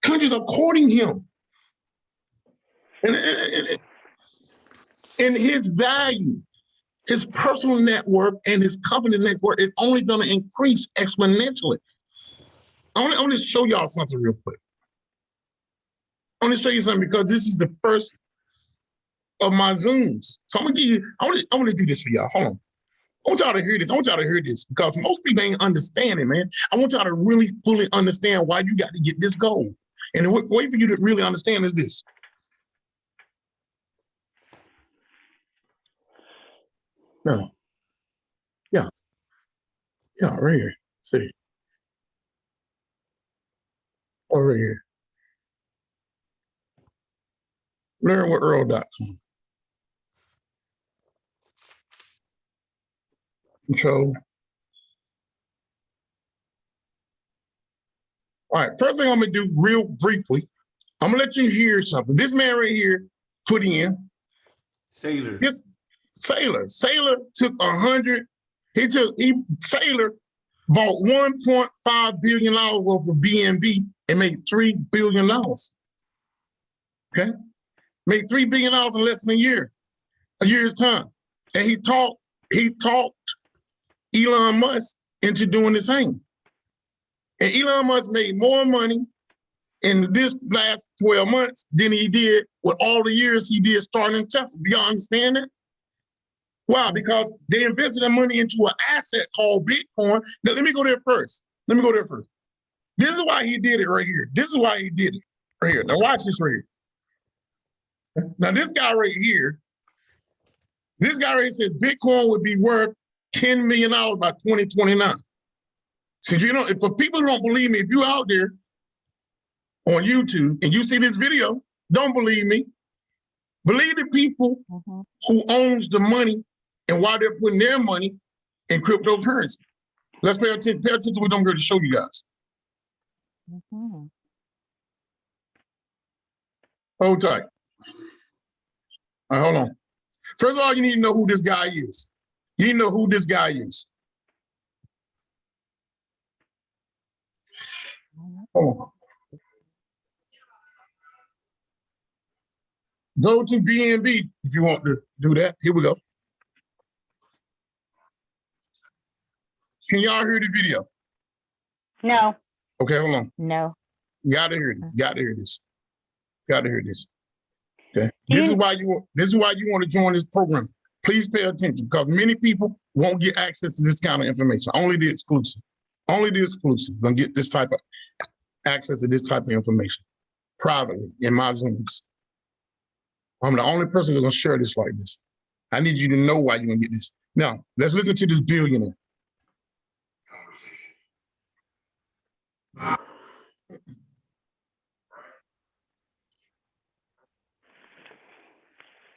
Countries are courting him. And his value, his personal network and his company's network is only going to increase exponentially. I want to show y'all something real quick. I want to show you something because this is the first of my Zooms. So I'm going to give you, I want to do this for y'all. Hold on. I want y'all to hear this. I want y'all to hear this because most people ain't understanding, man. I want y'all to really fully understand why you got to get this goal. And the way for you to really understand is this. No. Yeah, right here. See. Over here. LearnwithEarl.com. Control. All right, first thing I'm gonna do real briefly, I'm gonna let you hear something. This man right here put in. Sailor. This Sailor took 100, Sailor bought $1.5 billion worth of BNB and made $3 billion. Okay? Made $3 billion in less than a year's time. And he talked Elon Musk into doing the same. And Elon Musk made more money in this last 12 months than he did with all the years he did starting in Tesla. Do y'all understand that? Why? Because they invested their money into an asset called Bitcoin. Now, let me go there first. This is why he did it right here. This is why he did it right here. Now, watch this right here. Now, this guy right here says Bitcoin would be worth $10 million by 2029. So, you know, for people who don't believe me, if you're out there on YouTube and you see this video, don't believe me. Believe the people who owns the money and why they're putting their money in cryptocurrency. Let's pay attention. Pay attention to what I'm going to show you guys. Hold tight. All right, hold on. First of all, you need to know who this guy is. You need to know who this guy is. Hold on. Go to BNB if you want to do that. Here we go. Can y'all hear the video? No. Okay, hold on. No. Gotta hear this. Gotta hear this. Gotta hear this. Okay. This is why you want to join this program. Please pay attention because many people won't get access to this kind of information. Only the exclusive. Only the exclusive gonna get this type of access to this type of information privately in my Zooms. I'm the only person that's gonna share this like this. I need you to know why you're gonna get this. Now, let's listen to this billionaire.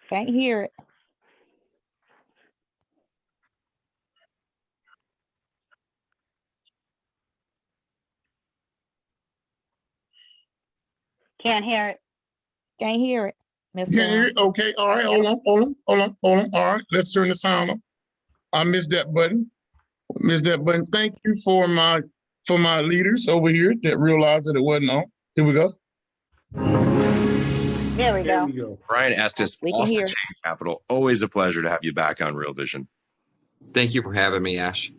Can't hear it. Can't hear it. Can't hear it. Miss Can you hear it? Okay, all right, hold on. All right, let's turn the sound up. I missed that button. Thank you for my leaders over here that realized that it wasn't on. Here we go. There we go. Brian Estes, We can off the hear. chain capital. Always a pleasure to have you back on Real Vision. Thank you for having me, Ash.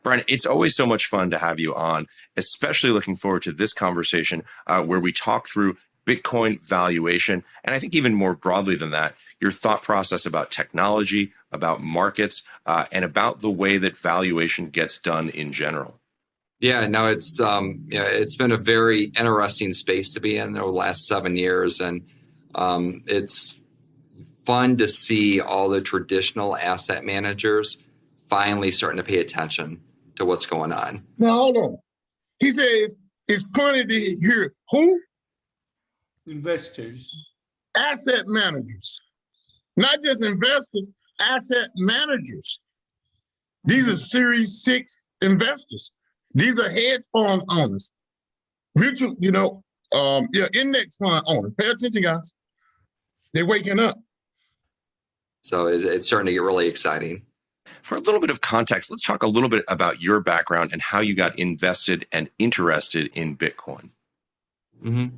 Brian, it's always so much fun to have you on, especially looking forward to this conversation where we talk through Bitcoin valuation. And I think even more broadly than that, your thought process about technology, about markets, and about the way that valuation gets done in general. Yeah, no, it's been a very interesting space to be in over the last 7 years. And it's fun to see all the traditional asset managers finally starting to pay attention to what's going on. Now, hold on. He says it's funny to hear who? Investors. Asset managers. Not just investors, asset managers. These are Series 6 investors. These are hedge fund owners. Mutual, index fund owners. Pay attention, guys. They're waking up. So it's starting to get really exciting. For a little bit of context, let's talk a little bit about your background and how you got invested and interested in Bitcoin.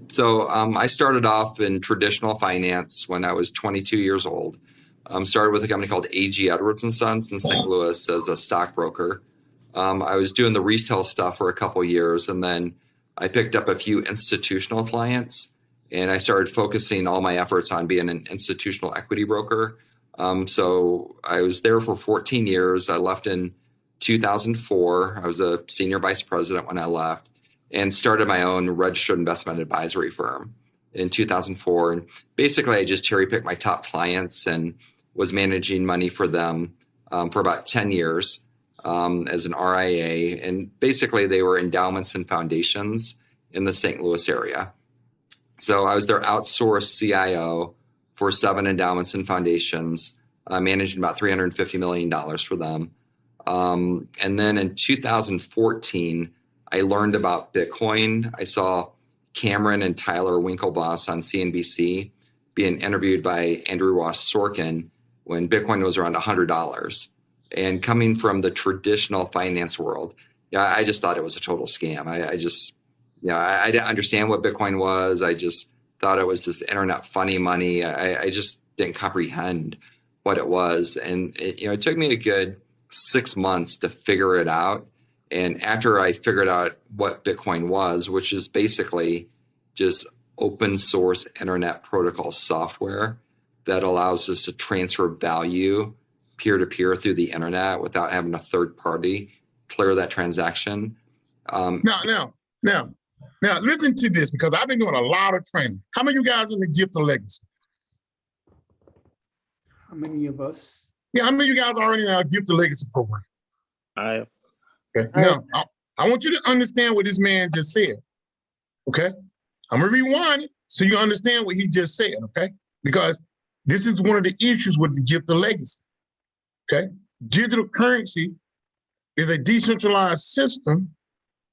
So I started off in traditional finance when I was 22 years old. Started with a company called A.G. Edwards & Sons in St. Louis as a stockbroker. I was doing the retail stuff for a couple of years, and then I picked up a few institutional clients, and I started focusing all my efforts on being an institutional equity broker. So I was there for 14 years. I left in 2004. I was a senior vice president when I left and started my own registered investment advisory firm in 2004. And basically, I just cherry picked my top clients and was managing money for them for about 10 years as an RIA. And basically, they were endowments and foundations in the St. Louis area. So I was their outsourced CIO for 7 endowments and foundations, managing about $350 million for them. And then in 2014, I learned about Bitcoin. I saw Cameron and Tyler Winklevoss on CNBC being interviewed by Andrew Ross Sorkin when Bitcoin was around $100. And coming from the traditional finance world, I just thought it was a total scam. I didn't understand what Bitcoin was. I just thought it was this internet funny money. I just didn't comprehend what it was. And it took me a good 6 months to figure it out. And after I figured out what Bitcoin was, which is basically just open source internet protocol software that allows us to transfer value peer-to-peer through the internet without having a third party clear that transaction. Now, listen to this, because I've been doing a lot of training. How many of you guys in the gift of legacy? How many of us? Yeah, how many of you guys are already in our gift of legacy program? I Okay. Now, I want you to understand what this man just said. Okay. I'm gonna rewind it so you understand what he just said. Okay. Because this is one of the issues with the gift of legacy. Okay. Digital currency is a decentralized system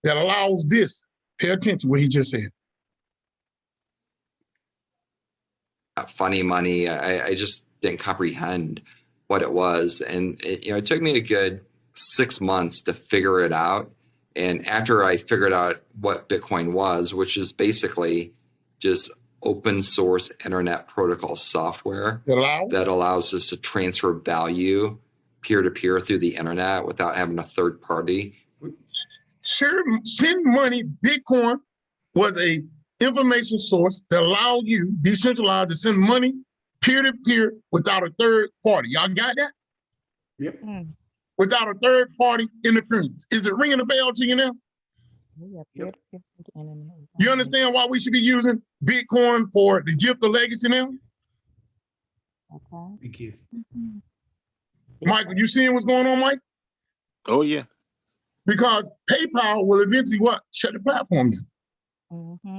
that allows this. Pay attention to what he just said. Funny money. I just didn't comprehend what it was. And it took me a good 6 months to figure it out. And after I figured out what Bitcoin was, which is basically just open source internet protocol software that allows us to transfer value peer-to-peer through the internet without having a third party. Sure, send money, Bitcoin was a information source that allowed you, decentralized, to send money peer-to-peer without a third party. Y'all got that? Yep. Without a third party interference. Is it ringing a bell to you now? Yep. You understand why we should be using Bitcoin for the gift of legacy now? The gift. Michael, you seeing what's going on, Mike? Oh yeah. Because PayPal will eventually what? Shut the platform down.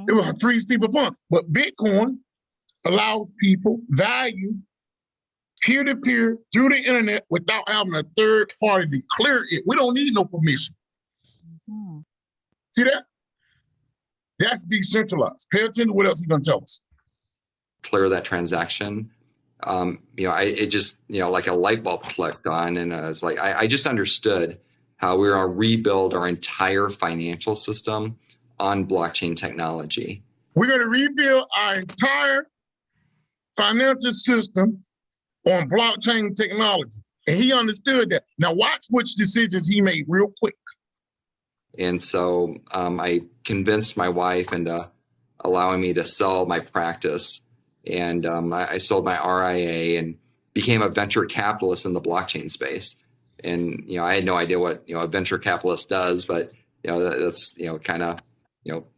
It will freeze people funds. But Bitcoin allows people value peer-to-peer through the internet without having a third party to clear it. We don't need no permission. See that? That's decentralized. Pay attention to what else he's gonna tell us. Clear that transaction. It just, like a light bulb clicked on, and it's like, I just understood how we're gonna rebuild our entire financial system on blockchain technology. We're gonna rebuild our entire financial system on blockchain technology. And he understood that. Now watch which decisions he made real quick. And so I convinced my wife into allowing me to sell my practice. And I sold my RIA and became a venture capitalist in the blockchain space. And, I had no idea what, a venture capitalist does, but, that's, kind of,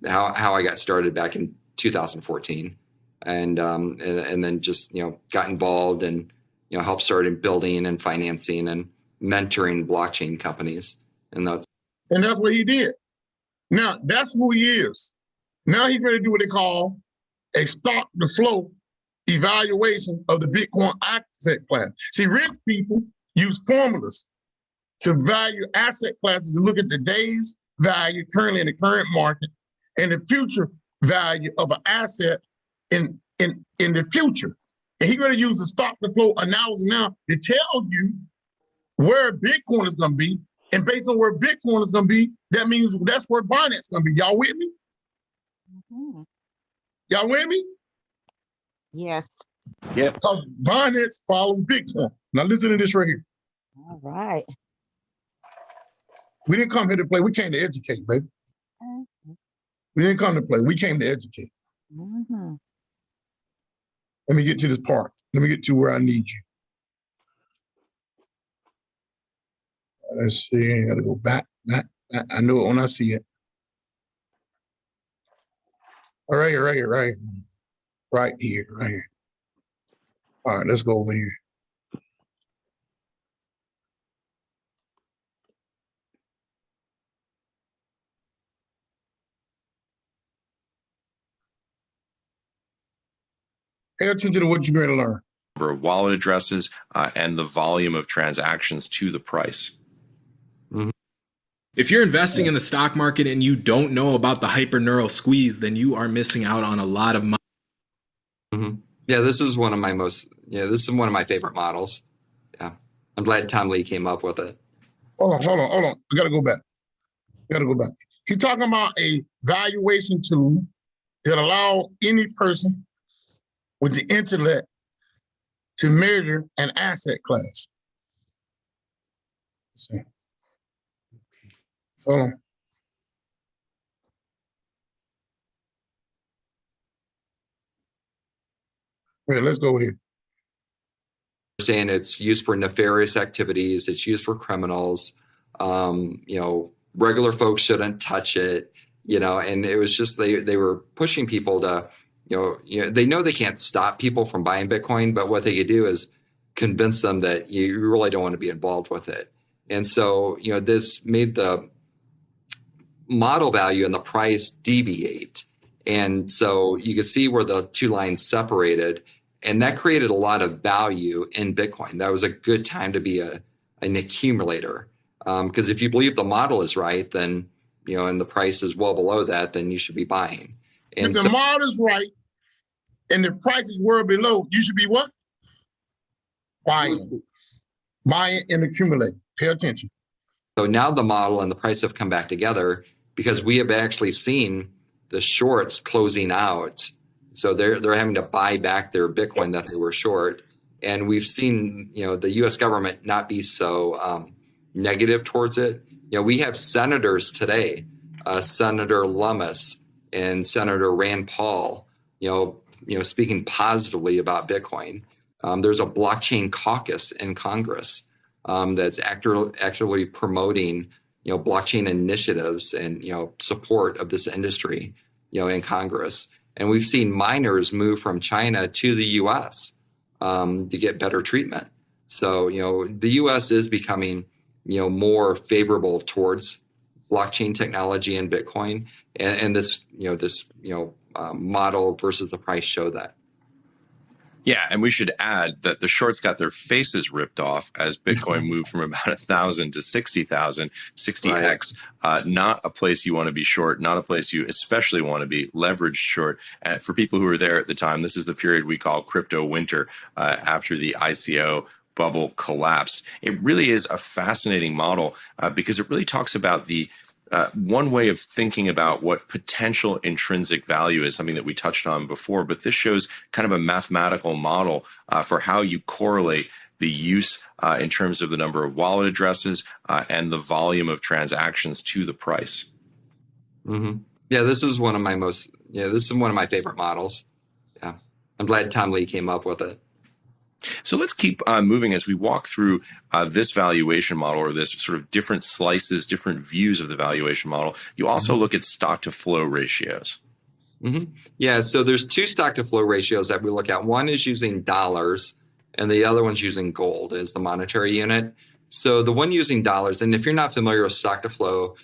how I got started back in 2014. And then just, got involved and, helped start building and financing and mentoring blockchain companies. And that's what he did. Now, that's who he is. Now he's going to do what they call a stock to flow evaluation of the Bitcoin asset class. See, rich people use formulas to value asset classes to look at today's value currently in the current market and the future value of an asset in the future. And he's going to use the stock to flow analysis now to tell you where Bitcoin is going to be. And based on where Bitcoin is going to be, that means that's where Binance is going to be. Y'all with me? Y'all with me? Yes. Yep. Because Binance follows Bitcoin. Now listen to this right here. All right. We didn't come here to play. We came to educate, baby. We didn't come to play. We came to educate. Let me get to this part. Let me get to where I need you. Let's see. I got to go back. I know it when I see it. All right, right here. Right here. All right, let's go over here. Pay attention to what you're going to learn. Number of wallet addresses and the volume of transactions to the price. If you're investing in the stock market and you don't know about the hyperneural squeeze, then you are missing out on a lot of money. Yeah, this is one of my favorite models. Yeah, I'm glad Tom Lee came up with it. Hold on. I got to go back. He's talking about a valuation tool that allow any person with the intellect to measure an asset class. Let's see. So Well, let's go ahead. Saying it's used for nefarious activities, it's used for criminals. Regular folks shouldn't touch it, and it was just they were pushing people to, they know they can't stop people from buying Bitcoin, but what they could do is convince them that you really don't want to be involved with it. And so, this made the model value and the price deviate. And so you could see where the two lines separated, and that created a lot of value in Bitcoin. That was a good time to be an accumulator. Because if you believe the model is right, then, and the price is well below that, then you should be buying. And if the model is right and the price is well below, you should be what? Buying. Buying and accumulating. Pay attention. So now the model and the price have come back together because we have actually seen the shorts closing out. So they're having to buy back their Bitcoin that they were short. And we've seen, the US government not be so negative towards it. We have senators today, Senator Lummis and Senator Rand Paul, speaking positively about Bitcoin. There's a blockchain caucus in Congress that's actively promoting, blockchain initiatives and, support of this industry, in Congress. And we've seen miners move from China to the US to get better treatment. So, the US is becoming, more favorable towards blockchain technology and Bitcoin. And this, model versus the price show that. Yeah, and we should add that the shorts got their faces ripped off as Bitcoin moved from about 1,000 to 60,000, 60x. Right. Not a place you want to be short, not a place you especially want to be leveraged short. And for people who were there at the time, this is the period we call crypto winter after the ICO bubble collapsed. It really is a fascinating model because it really talks about the one way of thinking about what potential intrinsic value is, something that we touched on before, but this shows kind of a mathematical model for how you correlate the use in terms of the number of wallet addresses and the volume of transactions to the price. Mm-hmm. Yeah, this is one of my favorite models. Yeah, I'm glad Tom Lee came up with it. So let's keep moving as we walk through this valuation model, or this sort of different slices, different views of the valuation model. You also look at stock to flow ratios. Mm-hmm. Yeah, so there's two stock to flow ratios that we look at. One is using dollars and the other one's using gold as the monetary unit. So the one using dollars, and if you're not familiar with stock to flow,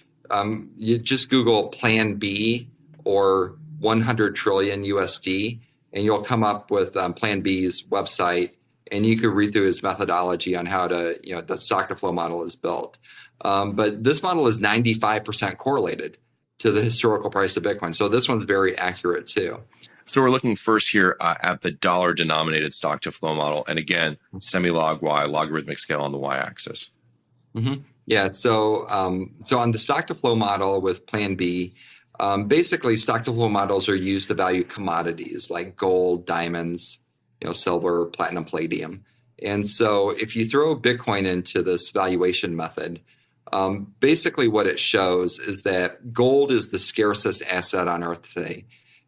you just Google Plan B or 100 trillion USD, and you'll come up with Plan B's website. And you could read through his methodology on how to, the stock to flow model is built. But this model is 95% correlated to the historical price of Bitcoin. So this one's very accurate too. So we're looking first here at the dollar denominated stock to flow model. And again, semi-log Y, logarithmic scale on the Y-axis. Mm-hmm. Yeah, so on the stock to flow model with Plan B, basically stock to flow models are used to value commodities like gold, diamonds, silver, platinum, palladium. And so if you throw Bitcoin into this valuation method, basically what it shows is that gold is the scarcest asset on earth today.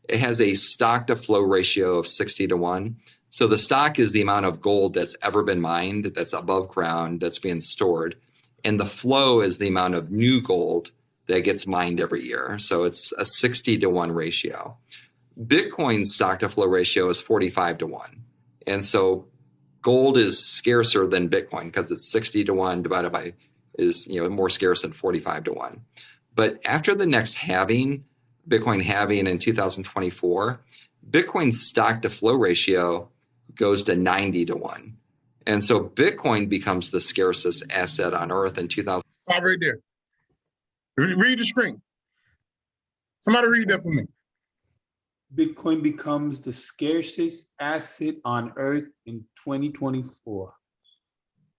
It has a stock to flow ratio of 60-1. So the stock is the amount of gold that's ever been mined, that's above ground, that's being stored. And the flow is the amount of new gold that gets mined every year. So it's a 60-1 ratio. Bitcoin's stock to flow ratio is 45-1. And so gold is scarcer than Bitcoin because it's 60-1 divided by is more scarce than 45-1. But after the next halving, Bitcoin halving in 2024, Bitcoin's stock to flow ratio goes to 90-1. And so Bitcoin becomes the scarcest asset on earth in 2000. Stop right there. Read the screen. Somebody read that for me. Bitcoin becomes the scarcest asset on earth in 2024.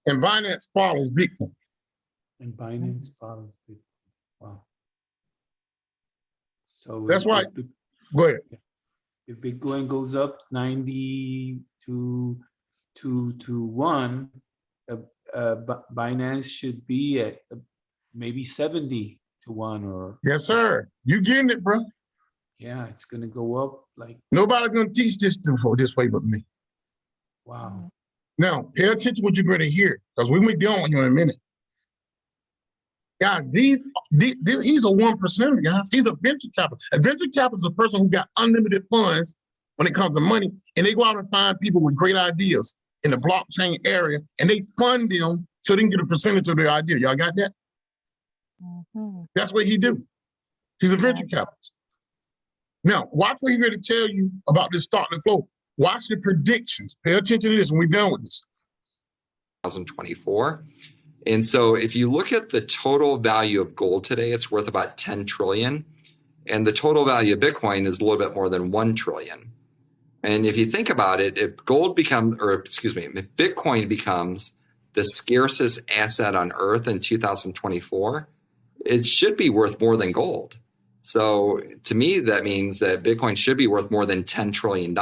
And Binance follows Bitcoin. And Binance follows Bitcoin. Wow. So that's why. Go ahead. If Bitcoin goes up 90 to 1, Binance should be at maybe 70-1 or. Yes, sir. You getting it, bro? Yeah, it's gonna go up like. Nobody's gonna teach this way but me. Wow. Now, pay attention to what you're going to hear, because we will be on you in a minute. Guys, he's a 1%, guys. He's a venture capitalist. A venture capitalist is a person who got unlimited funds when it comes to money, and they go out and find people with great ideas in the blockchain area, and they fund them so they can get a percentage of their idea. Y'all got that? That's what he do. He's a venture capitalist. Now, watch what he's going to tell you about this start and flow. Watch the predictions. Pay attention to this when we're done with this. 2024. And so if you look at the total value of gold today, it's worth about 10 trillion. And the total value of Bitcoin is a little bit more than 1 trillion. And if you think about it, if Bitcoin becomes the scarcest asset on earth in 2024, it should be worth more than gold. So to me, that means that Bitcoin should be worth more than $10 trillion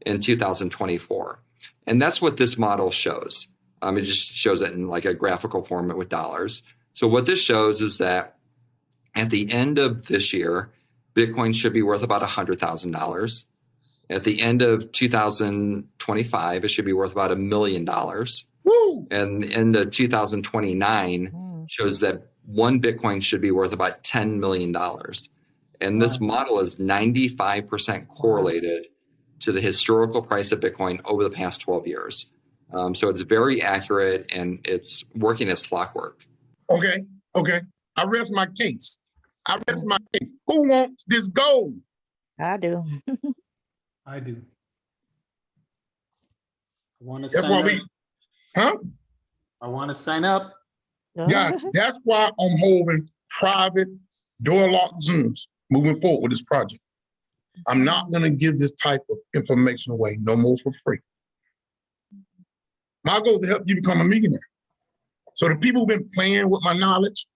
in 2024. And that's what this model shows. It just shows it in like a graphical format with dollars. So what this shows is that at the end of this year, Bitcoin should be worth about $100,000. At the end of 2025, it should be worth about $1 million. Woo! And in the 2029 shows that one Bitcoin should be worth about $10 million. And this model is 95% correlated to the historical price of Bitcoin over the past 12 years. So it's very accurate and it's working as clockwork. Okay. I rest my case. Who wants this gold? I do. I do. I want to That's sign why up. I want to sign up. Guys, that's why I'm holding private door locked Zooms moving forward with this project. I'm not going to give this type of information away no more for free. My goal is to help you become a millionaire. So the people who've been playing with my knowledge,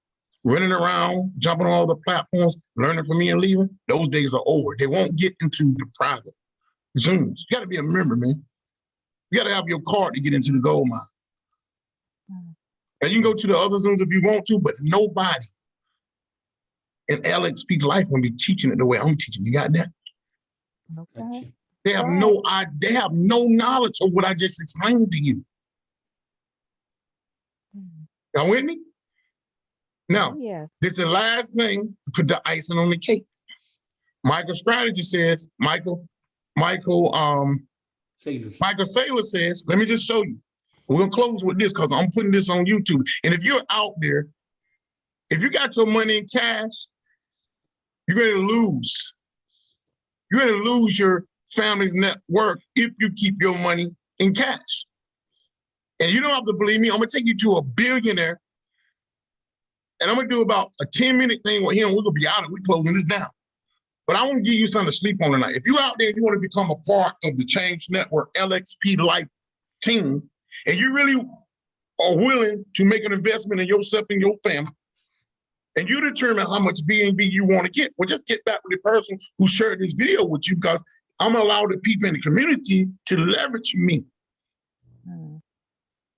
running around, jumping on all the platforms, learning from me and leaving, those days are over. They won't get into the private Zooms. You got to be a member, man. You got to have your card to get into the gold mine. And you can go to the other Zooms if you want to, but nobody in Lxplife going to be teaching it the way I'm teaching. You got that? Okay. They have no knowledge of what I just explained to you. Y'all with me? Now, Yes. this is the last thing to put the icing on the cake. MicroStrategy says, Michael Saylor says, let me just show you. We're gonna close with this because I'm putting this on YouTube. And if you're out there, if you got your money in cash, you're gonna lose. You're gonna lose your family's net worth if you keep your money in cash. And you don't have to believe me. I'm gonna take you to a billionaire, and I'm gonna do about a 10-minute thing with him. We're gonna be out of it. We're closing this down. But I want to give you something to sleep on tonight. If you're out there and you want to become a part of the Change Network Lxplife team, and you really are willing to make an investment in yourself and your family, and you determine how much BNB you want to get, well, just get back with the person who shared this video with you, because I'm gonna allow the people in the community to leverage me.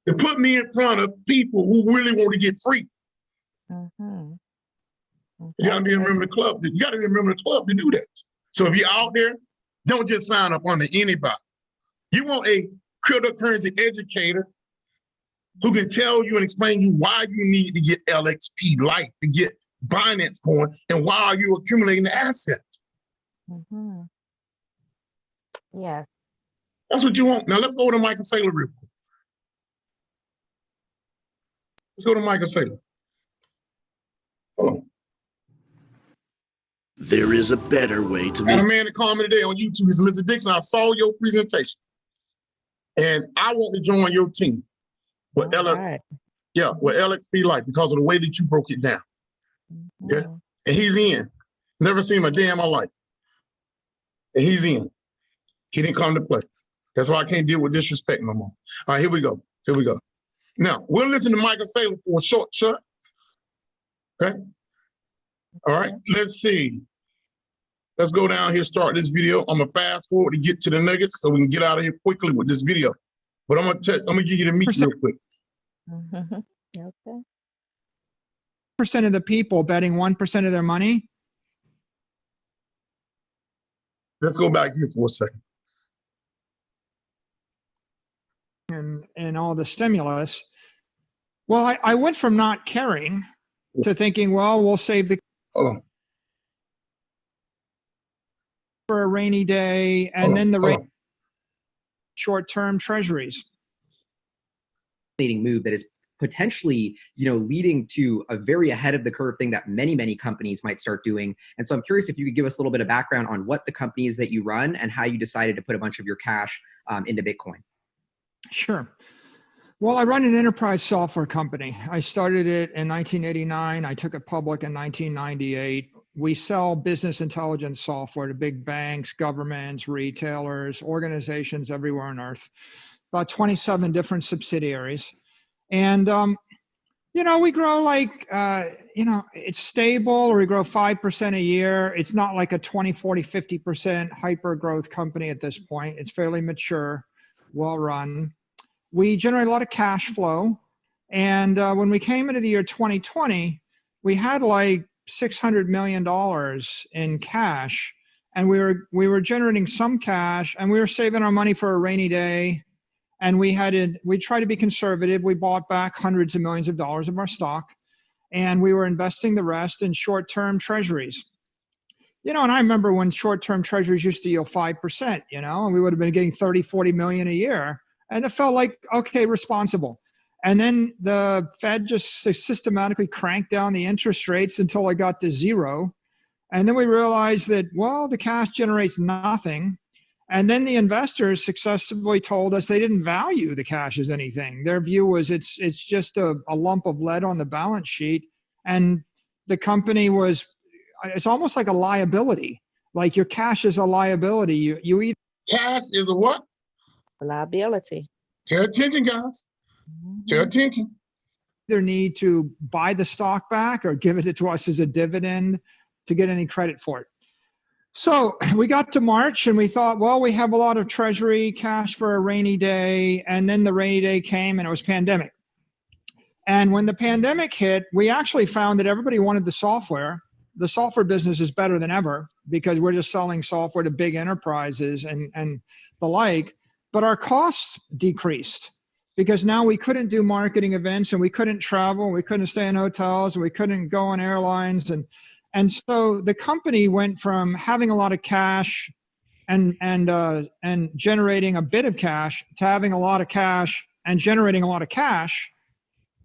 To put me in front of people who really want to get free. You gotta be a member of the club. You gotta be a member of the club to do that. So if you're out there, don't just sign up under anybody. You want a cryptocurrency educator who can tell you and explain you why you need to get Lxplife, to get Binance Coin, and why are you accumulating the assets. Yes. That's what you want. Now let's go to Michael Saylor real quick. Let's go to Michael Saylor. Hold on. There is a better way to I had make. a man to call me today on YouTube. He said, Mr. Dixon, I saw your presentation, and I want to join your team with Lxplife because of the way that you broke it down. Okay, and he's in. Never seen him a day in my life, and he's in. He didn't come to play. That's why I can't deal with disrespect no more. All right, here we go. Now we'll listen to Michael Saylor for a short. Okay. All right, let's see. Let's go down here, start this video. I'm gonna fast forward to get to the nuggets so we can get out of here quickly with this video. But I'm gonna give you the meat real quick. Okay. Percent of the people betting 1% of their money. Let's go back here for a second. and all the stimulus. Well, I went from not caring to thinking, well, we'll save the for a rainy day, and then the short-term treasuries. Move that is potentially, leading to a very ahead of the curve thing that many companies might start doing. And so I'm curious if you could give us a little bit of background on what the company is that you run and how you decided to put a bunch of your cash into Bitcoin. Sure. Well, I run an enterprise software company. I started it in 1989. I took it public in 1998. We sell business intelligence software to big banks, governments, retailers, organizations everywhere on earth, about 27 different subsidiaries. And, we grow like, it's stable, or we grow 5% a year. It's not like a 20, 40, 50% hyper growth company at this point. It's fairly mature, well run. We generate a lot of cash flow. And when we came into the year 2020, we had like $600 million in cash, and we were generating some cash, and we were saving our money for a rainy day. And we tried to be conservative. We bought back hundreds of millions of dollars of our stock, and we were investing the rest in short-term treasuries. And I remember when short-term treasuries used to yield 5%, and we would have been getting 30, 40 million a year. And it felt like, okay, responsible. And then the Fed just systematically cranked down the interest rates until it got to zero. And then we realized that, well, the cash generates nothing. And then the investors successfully told us they didn't value the cash as anything. Their view was it's just a lump of lead on the balance sheet. And the company it's almost like a liability. Like your cash is a liability. You either cash is a what? A liability. Pay attention, guys. Pay attention. Either need to buy the stock back or give it to us as a dividend to get any credit for it. So we got to March and we thought, well, we have a lot of treasury cash for a rainy day. And then the rainy day came and it was pandemic. And when the pandemic hit, we actually found that everybody wanted the software. The software business is better than ever because we're just selling software to big enterprises and the like. But our costs decreased because now we couldn't do marketing events and we couldn't travel, we couldn't stay in hotels, and we couldn't go on airlines. And so the company went from having a lot of cash and generating a bit of cash to having a lot of cash and generating a lot of cash.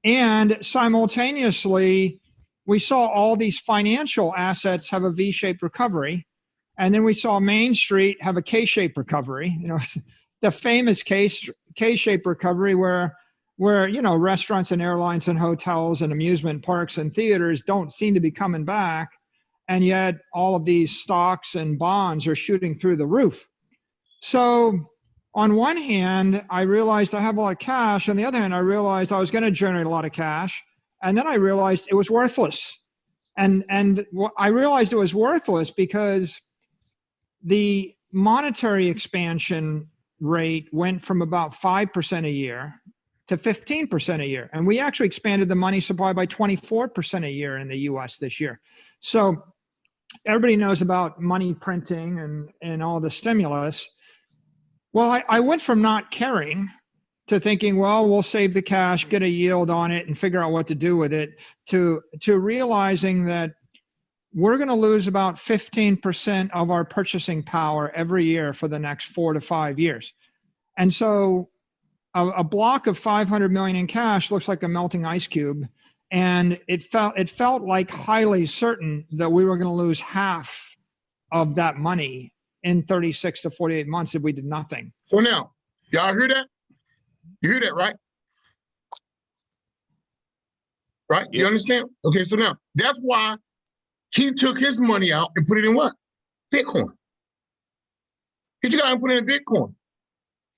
And simultaneously, we saw all these financial assets have a V-shaped recovery. And then we saw Main Street have a K-shaped recovery, the famous K-shaped recovery where restaurants and airlines and hotels and amusement parks and theaters don't seem to be coming back. And yet all of these stocks and bonds are shooting through the roof. So on one hand, I realized I have a lot of cash. On the other hand, I realized I was going to generate a lot of cash. And then I realized it was worthless. And I realized it was worthless because the monetary expansion rate went from about 5% a year to 15% a year. And we actually expanded the money supply by 24% a year in the US this year. So everybody knows about money printing and all the stimulus. Well, I went from not caring to thinking, well, we'll save the cash, get a yield on it, and figure out what to do with it, to realizing that we're going to lose about 15% of our purchasing power every year for the next 4 to 5 years. And so a block of 500 million in cash looks like a melting ice cube. And it felt like highly certain that we were going to lose half of that money in 36 to 48 months if we did nothing. So now, y'all hear that? You hear that, right? Right? You understand? Okay, so now that's why he took his money out and put it in what? Bitcoin. He took it out and put it in Bitcoin.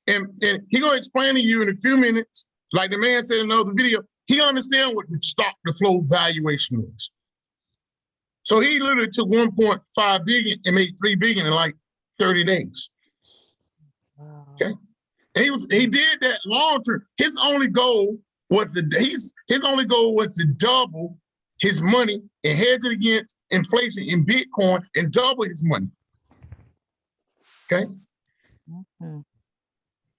And he's going to explain to you in a few minutes, like the man said in another video, he understands what the stock to flow valuation is. So he literally took 1.5 billion and made 3 billion in like 30 days. Wow. Okay. And he did that long term. His only goal was to double his money and hedge it against inflation in Bitcoin and double his money. Okay. Mm-hmm.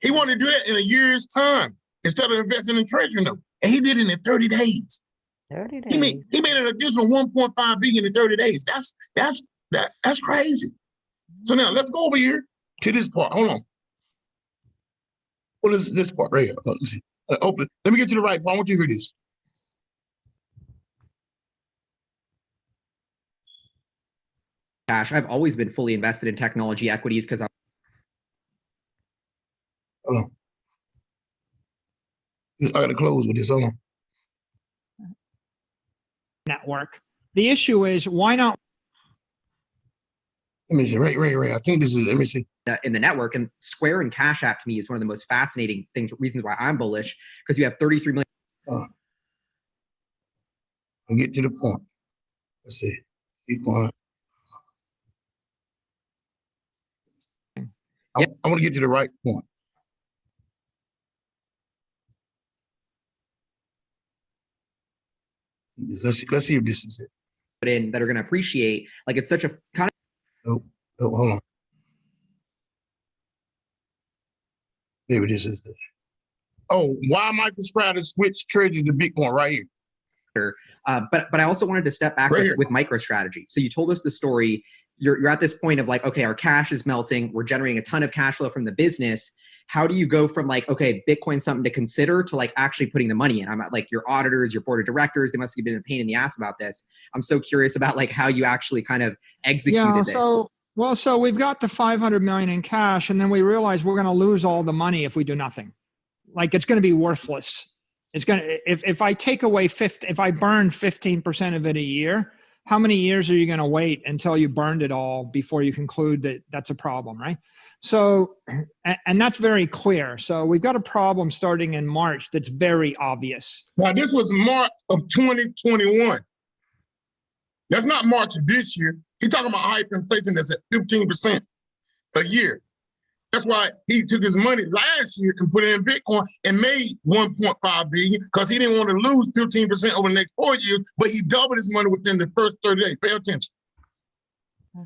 He wanted to do that in a year's time. instead of investing in treasury note. And he did it in 30 days. 30 days. He made an additional 1.5 billion in 30 days. That's crazy. So now let's go over here to this part. Hold on. What is this part right here? Let me see. Open. Let me get to the right part. I want you to hear this. Cash. I've always been fully invested in technology equities because I'm. Hold on. I gotta close with this. Hold on. Network. The issue is why not? Let me see. Right. I think this is. Let me see. In the network, and Square and Cash App to me is one of the most fascinating reasons why I'm bullish, because you have 33 million. I'll get to the point. Let's see. Keep going. I want to get to the right point. Let's see if this is it. In that are going to appreciate, like, it's such a kind of. Oh, hold on. Maybe this is it. Oh, why MicroStrategy switch treasury to Bitcoin right here? But I also wanted to step back with MicroStrategy. So you told us the story. You're at this point of like, okay, our cash is melting. We're generating a ton of cash flow from the business. How do you go from like, okay, Bitcoin's something to consider to like actually putting the money in? I'm at like your auditors, your board of directors, they must have been a pain in the ass about this. I'm so curious about like how you actually kind of executed this. So we've got the 500 million in cash, and then we realize we're going to lose all the money if we do nothing. Like, it's going to be worthless. It's going to, if I take away if I burn 15% of it a year, how many years are you going to wait until you burned it all before you conclude that that's a problem, right? So, and that's very clear. So we've got a problem starting in March that's very obvious. Now, this was March of 2021. That's not March of this year. He's talking about hyperinflation that's at 15% a year. That's why he took his money last year and put it in Bitcoin and made 1.5 billion, because he didn't want to lose 15% over the next 4 years, but he doubled his money within the first 30 days. Pay attention.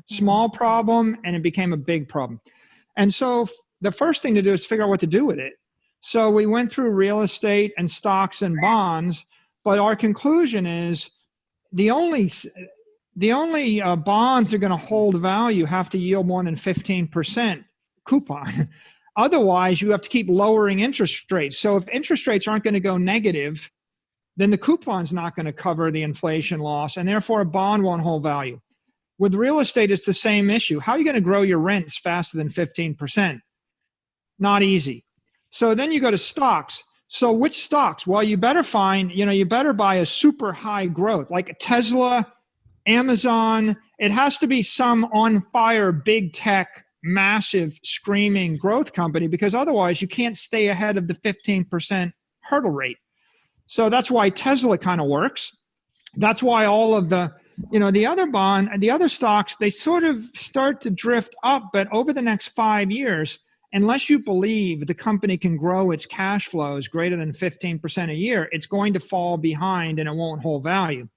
Small problem, and it became a big problem. And so the first thing to do is figure out what to do with it. So we went through real estate and stocks and bonds, but our conclusion is the only bonds that are going to hold value have to yield more than 15% coupon. Otherwise, you have to keep lowering interest rates. So if interest rates aren't going to go negative, then the coupon's not going to cover the inflation loss, and therefore a bond won't hold value. With real estate, it's the same issue. How are you going to grow your rents faster than 15%? Not easy. So then you go to stocks. So which stocks? Well, you better you better buy a super high growth, like Tesla, Amazon. It has to be some on fire, big tech, massive screaming growth company, because otherwise you can't stay ahead of the 15% hurdle rate. So that's why Tesla kind of works. That's why all of the other stocks, they sort of start to drift up, but over the next 5 years, unless you believe the company can grow its cash flows greater than 15% a year, it's going to fall behind and it won't hold value.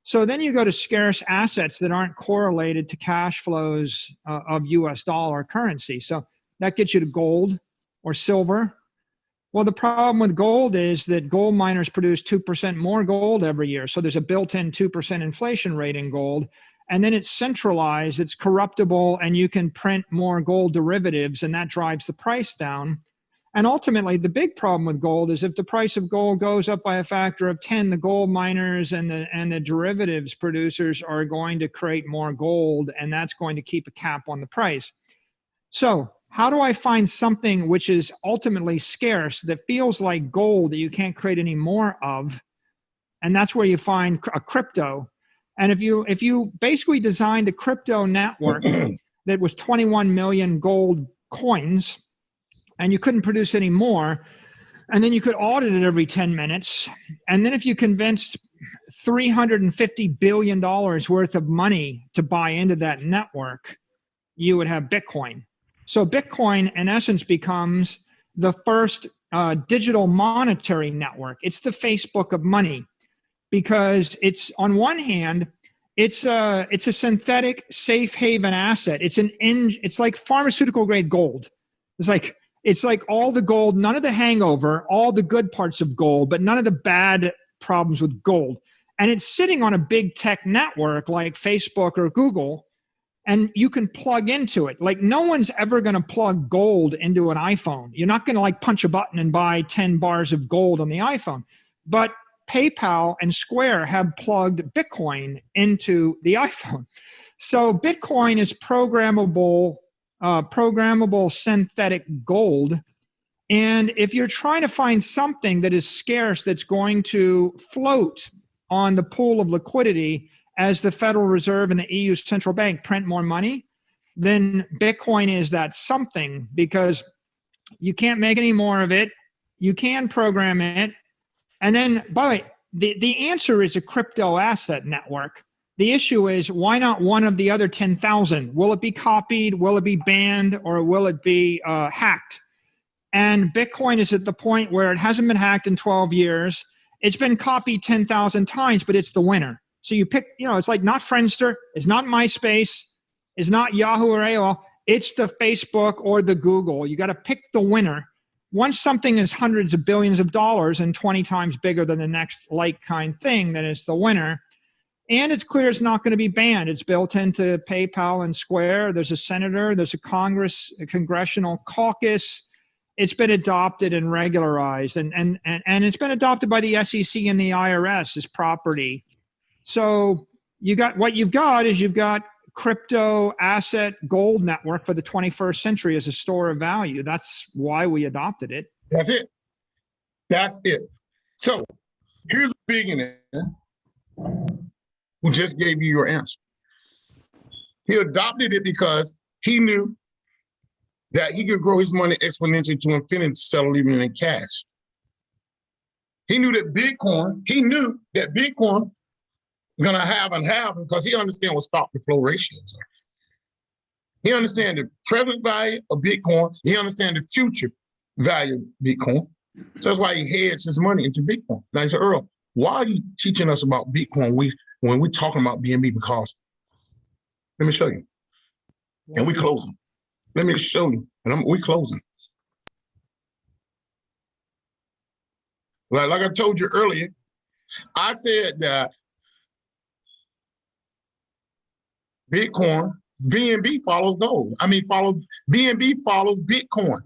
So then you go to scarce assets that aren't correlated to cash flows of US dollar currency. So that gets you to gold or silver. Well, the problem with gold is that gold miners produce 2% more gold every year. So there's a built-in 2% inflation rate in gold. And then it's centralized, it's corruptible, and you can print more gold derivatives, and that drives the price down. And ultimately, the big problem with gold is if the price of gold goes up by a factor of 10, the gold miners and the derivatives producers are going to create more gold, and that's going to keep a cap on the price. So how do I find something which is ultimately scarce that feels like gold that you can't create any more of? And that's where you find a crypto. And if you basically designed a crypto network that was 21 million gold coins, and you couldn't produce any more, and then you could audit it every 10 minutes, and then if you convinced $350 billion worth of money to buy into that network, you would have Bitcoin. So Bitcoin, in essence, becomes the first digital monetary network. It's the Facebook of money, because it's, on one hand, it's a synthetic safe haven asset. It's like pharmaceutical grade gold. It's like It's like all the gold, none of the hangover, all the good parts of gold, but none of the bad problems with gold. And it's sitting on a big tech network like Facebook or Google, and you can plug into it. Like no one's ever going to plug gold into an iPhone. You're not going to like punch a button and buy 10 bars of gold on the iPhone. But PayPal and Square have plugged Bitcoin into the iPhone. So Bitcoin is programmable synthetic gold. And if you're trying to find something that is scarce that's going to float on the pool of liquidity as the Federal Reserve and the EU Central Bank print more money, then Bitcoin is that something, because you can't make any more of it. You can program it. And then, by the way, the answer is a crypto asset network. The issue is, why not one of the other 10,000? Will it be copied? Will it be banned? Or will it be hacked? And Bitcoin is at the point where it hasn't been hacked in 12 years. It's been copied 10,000 times, but it's the winner. So you pick, it's like not Friendster, it's not MySpace, it's not Yahoo or AOL, it's the Facebook or the Google. You got to pick the winner. Once something is hundreds of billions of dollars and 20 times bigger than the next like kind thing, then it's the winner. And it's clear it's not going to be banned. It's built into PayPal and Square. There's a senator, there's a congressional caucus. It's been adopted and regularized, and it's been adopted by the SEC and the IRS as property. So you've got crypto asset gold network for the 21st century as a store of value. That's why we adopted it. That's it. That's it. So here's a billionaire who just gave you your answer. He adopted it because he knew that he could grow his money exponentially to infinity instead of leaving it in cash. He knew that Bitcoin gonna have and have, because he understands what stock to flow ratios are. He understands the present value of Bitcoin. He understands the future value of Bitcoin. So that's why he hedged his money into Bitcoin. Now, I said, Earl, why are you teaching us about Bitcoin when we're talking about BNB? Because let me show you. And we closing. Let me show you. And we closing. Like I told you earlier, I said that Bitcoin, BNB follows gold. BNB follows Bitcoin.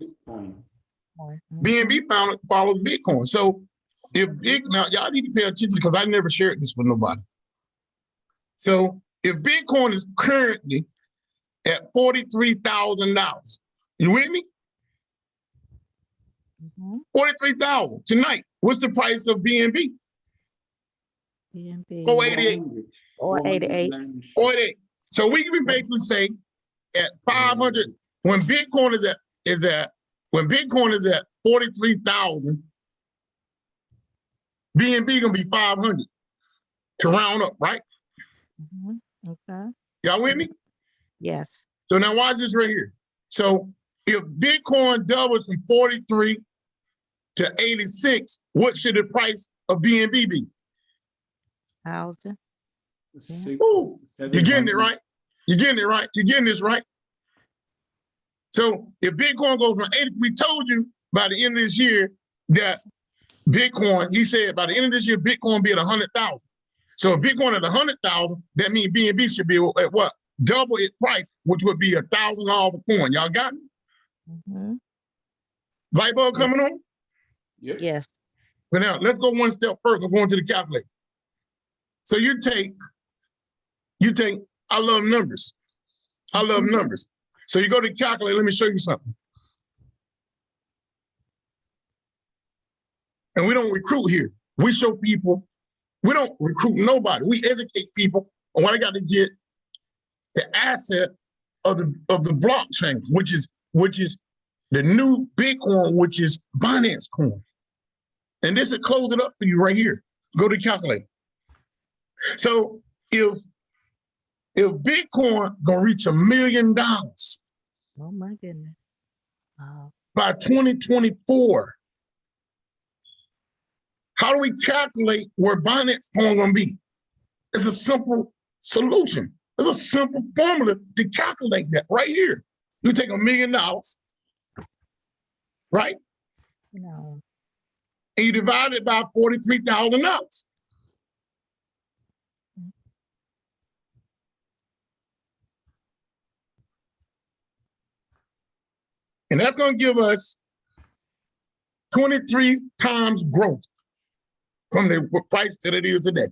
BNB follows Bitcoin. So now y'all need to pay attention, because I never shared this with nobody. So if Bitcoin is currently at $43,000, you with me? 43,000 tonight. What's the price of BNB? BNB. 488. Or 88. 488. So we can basically say at 500, when Bitcoin is at 43,000, BNB gonna be 500 to round up, right? Okay. Y'all with me? Yes. So now watch this right here. So if Bitcoin doubles from 43 to 86, what should the price of BNB be? 1,000. Ooh, you're getting it right. You're getting it right. You're getting this right. So if Bitcoin goes from 80, we told you by the end of this year that Bitcoin, he said by the end of this year, Bitcoin will be at 100,000. So if Bitcoin at 100,000, that means BNB should be at what? Double its price, which would be $1,000 a coin. Y'all got it? Light bulb coming on? Yep. Yes. But now let's go one step further. We're going to the calculator. So you take, I love numbers. I love numbers. So you go to the calculator, let me show you something. And we don't recruit here. We show people, we don't recruit nobody. We educate people on what I got to get the asset of the blockchain, which is the new Bitcoin, which is Binance coin. And this will close it up for you right here. Go to the calculator. So if Bitcoin gonna reach $1 million Oh my goodness. Wow. by 2024, how do we calculate where Binance coin gonna be? It's a simple solution. There's a simple formula to calculate that right here. You take $1 million, right? No. And you divide it by $43,000. And that's going to give us 23 times growth from the price that it is today.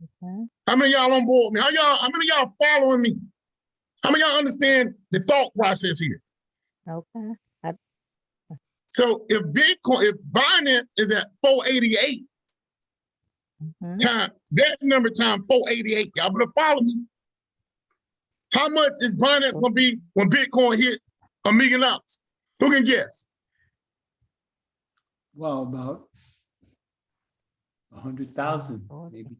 Okay. How many of y'all on board with me? How many of y'all following me? How many of y'all understand the thought process here? Okay. So if Binance is at 488 time, that number time 488, y'all better follow me. How much is Binance gonna be when Bitcoin hit $1 million? Who can guess? Well, about 100,000, maybe.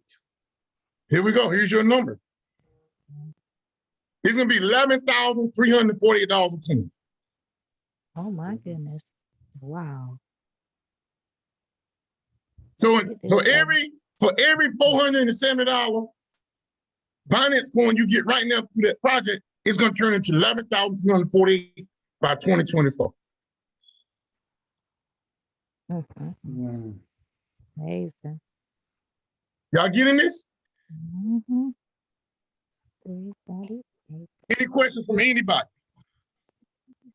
Here we go. Here's your number. It's gonna be $11,348 a coin. Oh my goodness. Wow. So for every $470 Binance coin you get right now through that project, it's gonna turn into $11,348 by 2024. Amazing. Y'all getting this? Mm-hmm. Any questions from anybody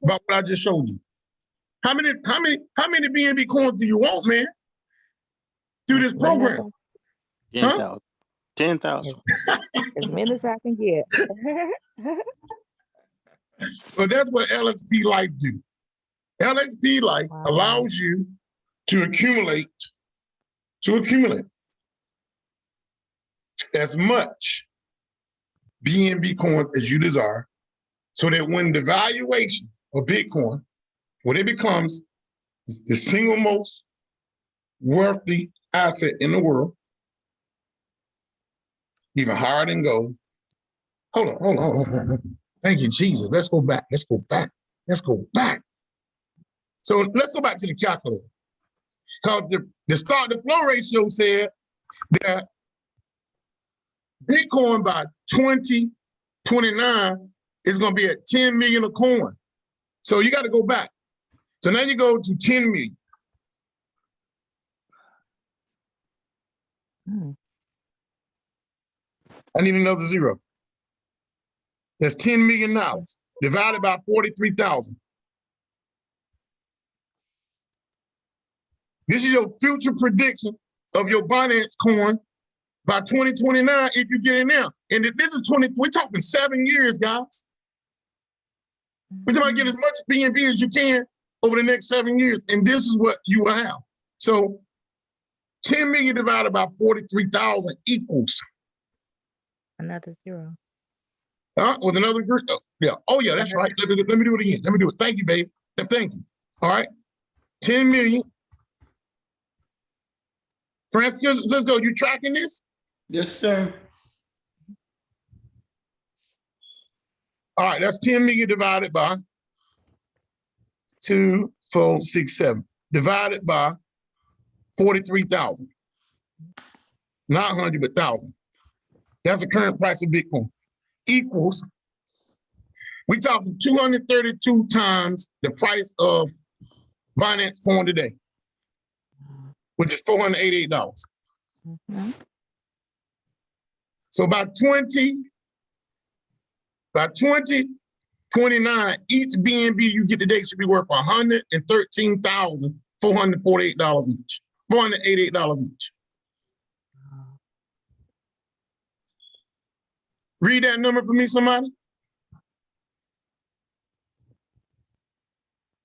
about what I just showed you? How many BNB coins do you want, man? Through this program? 10,000. 10,000. As many as I can get. So that's what Lxplife do. Lxplife allows you to accumulate as much BNB coins as you desire, so that when the valuation of Bitcoin, when it becomes the single most worthy asset in the world, even higher than gold. Hold on. Thank you, Jesus. Let's go back. So let's go back to the calculator. Because the start to flow ratio said that Bitcoin by 2029 is going to be at 10 million a coin. So you got to go back. So now you go to 10 million. I need another zero. That's $10 million divided by 43,000. This is your future prediction of your Binance coin by 2029 if you get in now. And if this is we're talking 7 years, guys. We're talking about getting as much BNB as you can over the next 7 years. And this is what you will have. So 10 million divided by 43,000 equals. Another zero. With another group. Oh, yeah. Oh, yeah, that's right. Let me do it again. Let me do it. Thank you, babe. Thank you. All right. 10 million. Francisco, you tracking this? Yes, sir. All right, that's 10 million divided by 2, 4, 6, 7. Divided by 43,000. Not 100, but 1,000. That's the current price of Bitcoin. Equals, we talking 232 times the price of Binance coin today, which is $488. So by 2029, each BNB you get today should be worth $113,448 each, $488 each. Read that number for me, somebody.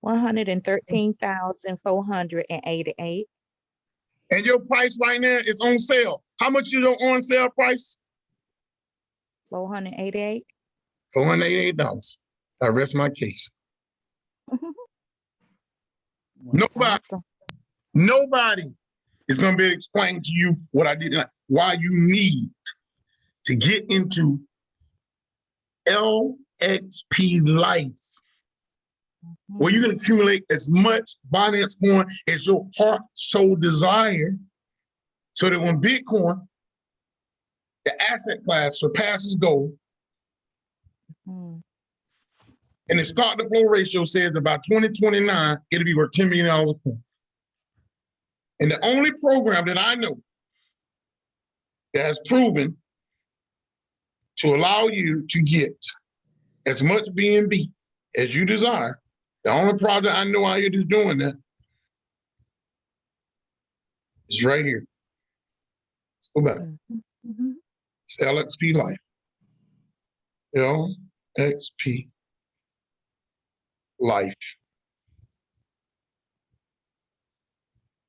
113,488. And your price right now is on sale. How much is your on sale price? 488. $488. I rest my case. Nobody is going to be able to explain to you what I did, why you need to get into Lxplife, where you can accumulate as much Binance coin as your heart so desire, so that when Bitcoin, the asset class, surpasses gold, And the stock to flow ratio says that by 2029, it'll be worth $10 million a coin. And the only program that I know that has proven to allow you to get as much BNB as you desire, the only project I know out here that's doing that is right here. Let's go back. It's Lxplife. Lxplife.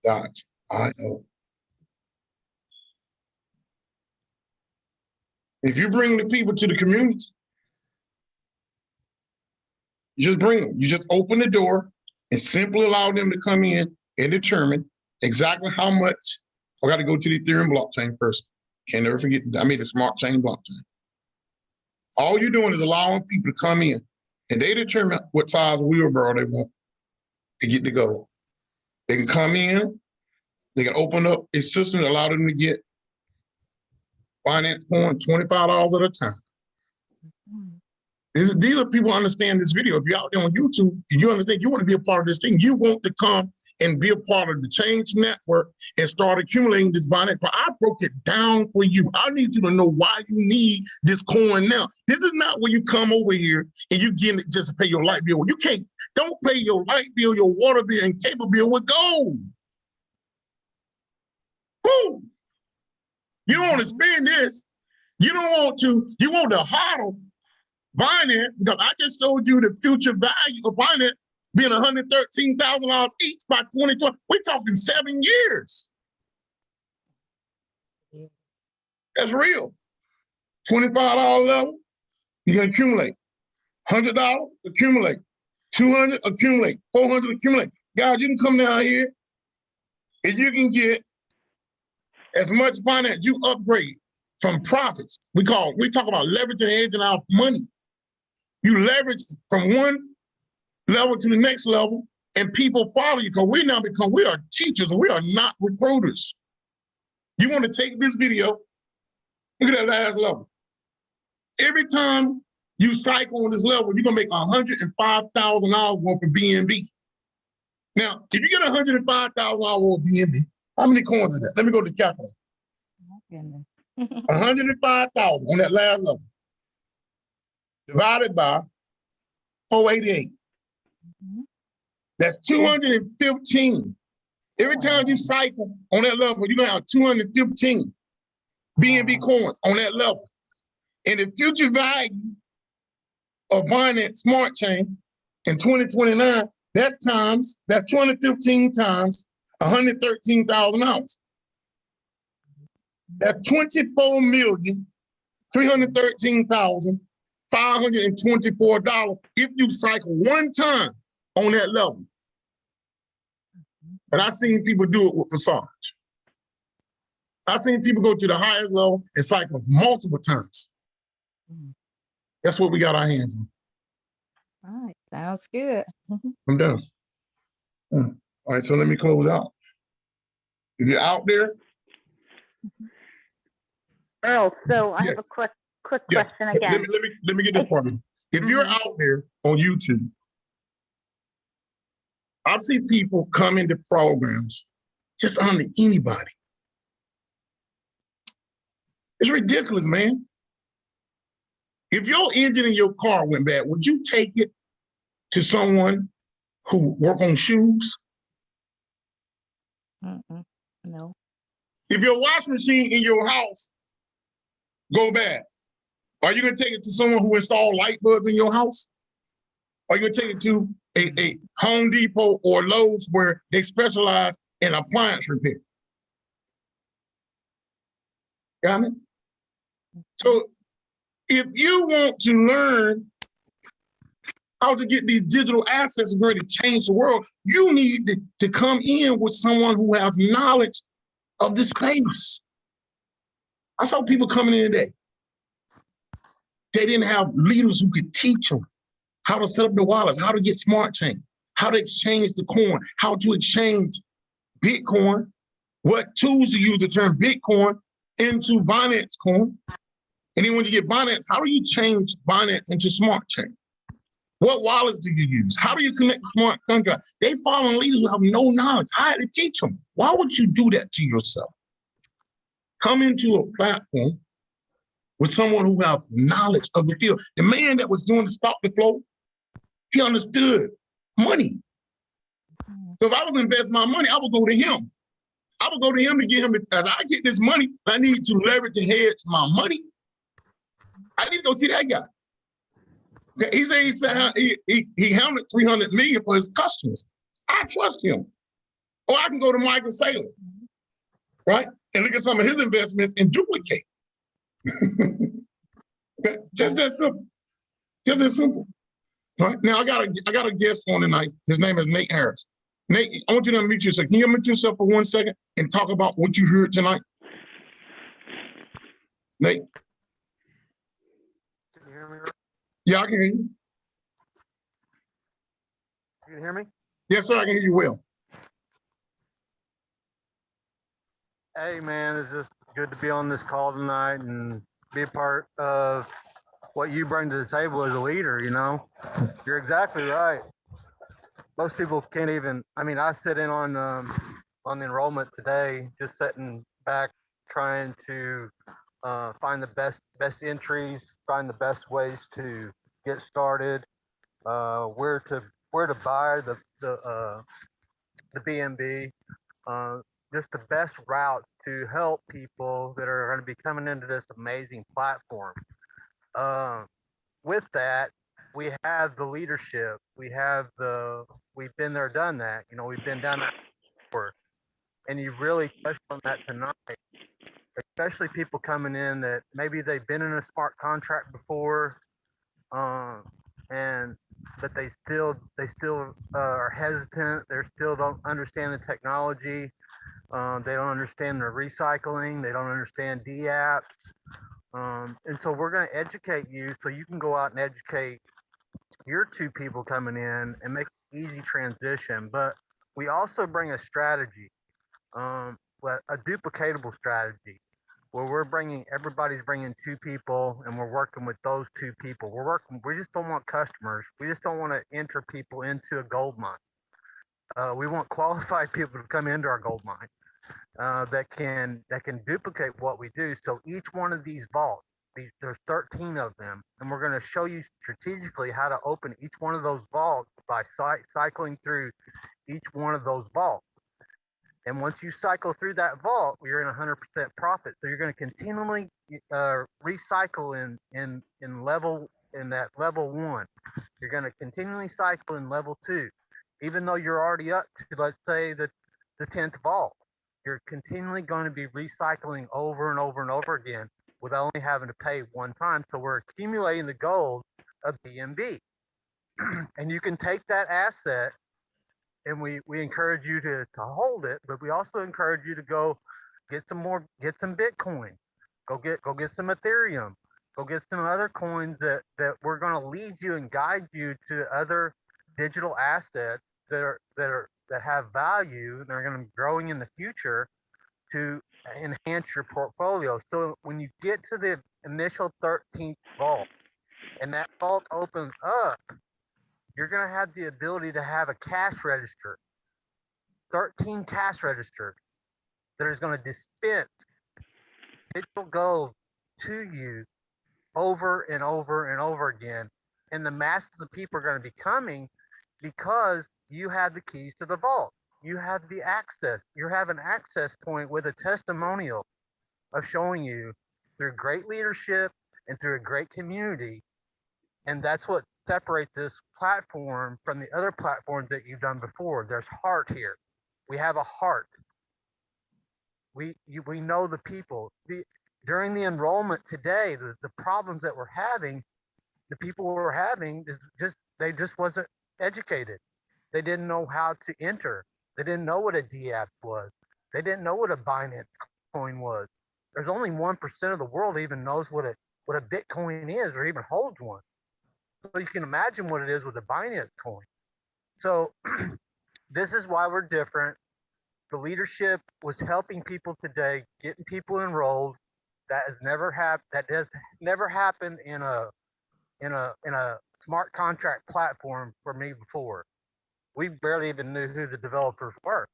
.io. If you bring the people to the community, you just bring them. You just open the door and simply allow them to come in and determine exactly how much. I got to go to the Ethereum blockchain first. Can't never forget, I made a smart chain blockchain. All you're doing is allowing people to come in and they determine what size wheelbarrow they want to get to go. They can come in, they can open up a system that allow them to get finance coin $25 at a time. These are people who understand this video. If you're out there on YouTube, you understand you want to be a part of this thing. You want to come and be a part of the Change Network and start accumulating this Binance. But I broke it down for you. I need you to know why you need this coin now. This is not where you come over here and you get it just to pay your light bill. You can't, don't pay your light bill, your water bill, and cable bill with gold. Woo! You don't want to spend this. You don't want to, you want to hodl Binance, because I just showed you the future value of Binance being $113,000 each by 2020. We're talking 7 years. That's real. $25 level, you can accumulate. $100, accumulate. $200, accumulate. $400, accumulate. Guys, you can come down here and you can get as much Binance you upgrade from profits. We talk about leveraging and hedging our money. You leverage from one level to the next level, and people follow you because we are teachers. We are not recruiters. You want to take this video, look at that last level. Every time you cycle on this level, you're going to make $105,000 worth of BNB. Now, if you get $105,000 worth of BNB, how many coins is that? Let me go to the calculator. 105,000 on that last level. Divided by 488. That's 215. Every time you cycle on that level, you're going to have 215 BNB coins on that level. And the future value of Binance Smart Chain in 2029, that's 215 times $113,000. That's $24,313,524 if you cycle one time on that level. And I've seen people do it with Visage. I've seen people go to the highest level and cycle multiple times. That's what we got our hands on. All right, sounds good. I'm done. All right, so let me close out. If you're out there. Earl, so I have a quick question again. Let me get this part. If you're out there on YouTube, I've seen people come into programs just under anybody. It's ridiculous, man. If your engine in your car went bad, would you take it to someone who work on shoes? No. If your washing machine in your house go bad, are you going to take it to someone who installed light bulbs in your house? Are you going to take it to a Home Depot or Lowe's where they specialize in appliance repair? Got it? So if you want to learn how to get these digital assets ready to change the world, you need to come in with someone who has knowledge of this space. I saw people coming in today. They didn't have leaders who could teach them how to set up the wallets, how to get smart chain, how to exchange the coin, how to exchange Bitcoin, what tools to use to turn Bitcoin into Binance coin. And then when you get Binance, how do you change Binance into smart chain? What wallets do you use? How do you connect smart contracts? They following leaders who have no knowledge. I had to teach them. Why would you do that to yourself? Come into a platform with someone who has knowledge of the field. The man that was doing the stop the flow, he understood money. So if I was investing my money, I would go to him. I would go to him to get him, as I get this money, I need to leverage and hedge my money. I need to go see that guy. Okay, he said he handled 300 million for his customers. I trust him. Or I can go to Michael Saylor, right? And look at some of his investments and duplicate. Okay, just that simple. Just that simple. All right. Now I got a guest on tonight. His name is Nate Harris. Nate, I want you to unmute yourself. Can you unmute yourself for 1 second and talk about what you heard tonight? Nate? Can you hear me? Yeah, I can hear you. You can hear me? Yes, sir, I can hear you well. Hey, man, it's just good to be on this call tonight and be a part of what you bring to the table as a leader, you know? You're exactly right. Most people can't even, I mean, I sit in on the enrollment today, just sitting back trying to find the best entries, find the best ways to get started, where to buy the BNB, just the best route to help people that are going to be coming into this amazing platform. With that, we have the leadership. We've been there, done that. You know, we've been down that before. And you really touched on that tonight, especially people coming in that maybe they've been in a smart contract before, but they still are hesitant. They still don't understand the technology. They don't understand the recycling. They don't understand DApps. And so we're going to educate you so you can go out and educate your two people coming in and make an easy transition. But we also bring a strategy, a duplicatable strategy, where everybody's bringing two people and we're working with those two people. We just don't want customers. We just don't want to enter people into a gold mine. We want qualified people to come into our gold mine. That can duplicate what we do. So each one of these vaults, there's 13 of them, and we're going to show you strategically how to open each one of those vaults by cycling through each one of those vaults. And once you cycle through that vault, you're in 100% profit. So you're going to continually recycle in that level 1. You're going to continually cycle in level 2, even though you're already up to, let's say, the 10th vault. You're continually going to be recycling over and over and over again without only having to pay one time. So we're accumulating the gold of BNB. And you can take that asset, and we encourage you to hold it, but we also encourage you to go get some Bitcoin, go get some Ethereum, go get some other coins that we're going to lead you and guide you to other digital assets that have value and are going to be growing in the future to enhance your portfolio. So when you get to the initial 13th vault and that vault opens up, you're going to have the ability to have a cash register, 13 cash registers that is going to dispense digital gold to you over and over and over again. And the masses of people are going to be coming because you have the keys to the vault. You have the access. You have an access point with a testimonial of showing you through great leadership and through a great community. And that's what separates this platform from the other platforms that you've done before. There's heart here. We have a heart. We know the people. During the enrollment today, the problems that we're having, the people we're having is they just wasn't educated. They didn't know how to enter. They didn't know what a DApp was. They didn't know what a Binance coin was. There's only 1% of the world even knows what a Bitcoin is or even holds one. So you can imagine what it is with a Binance coin. So this is why we're different. The leadership was helping people today, getting people enrolled. That has never happened. That does never happen in a smart contract platform for me before. We barely even knew who the developers were.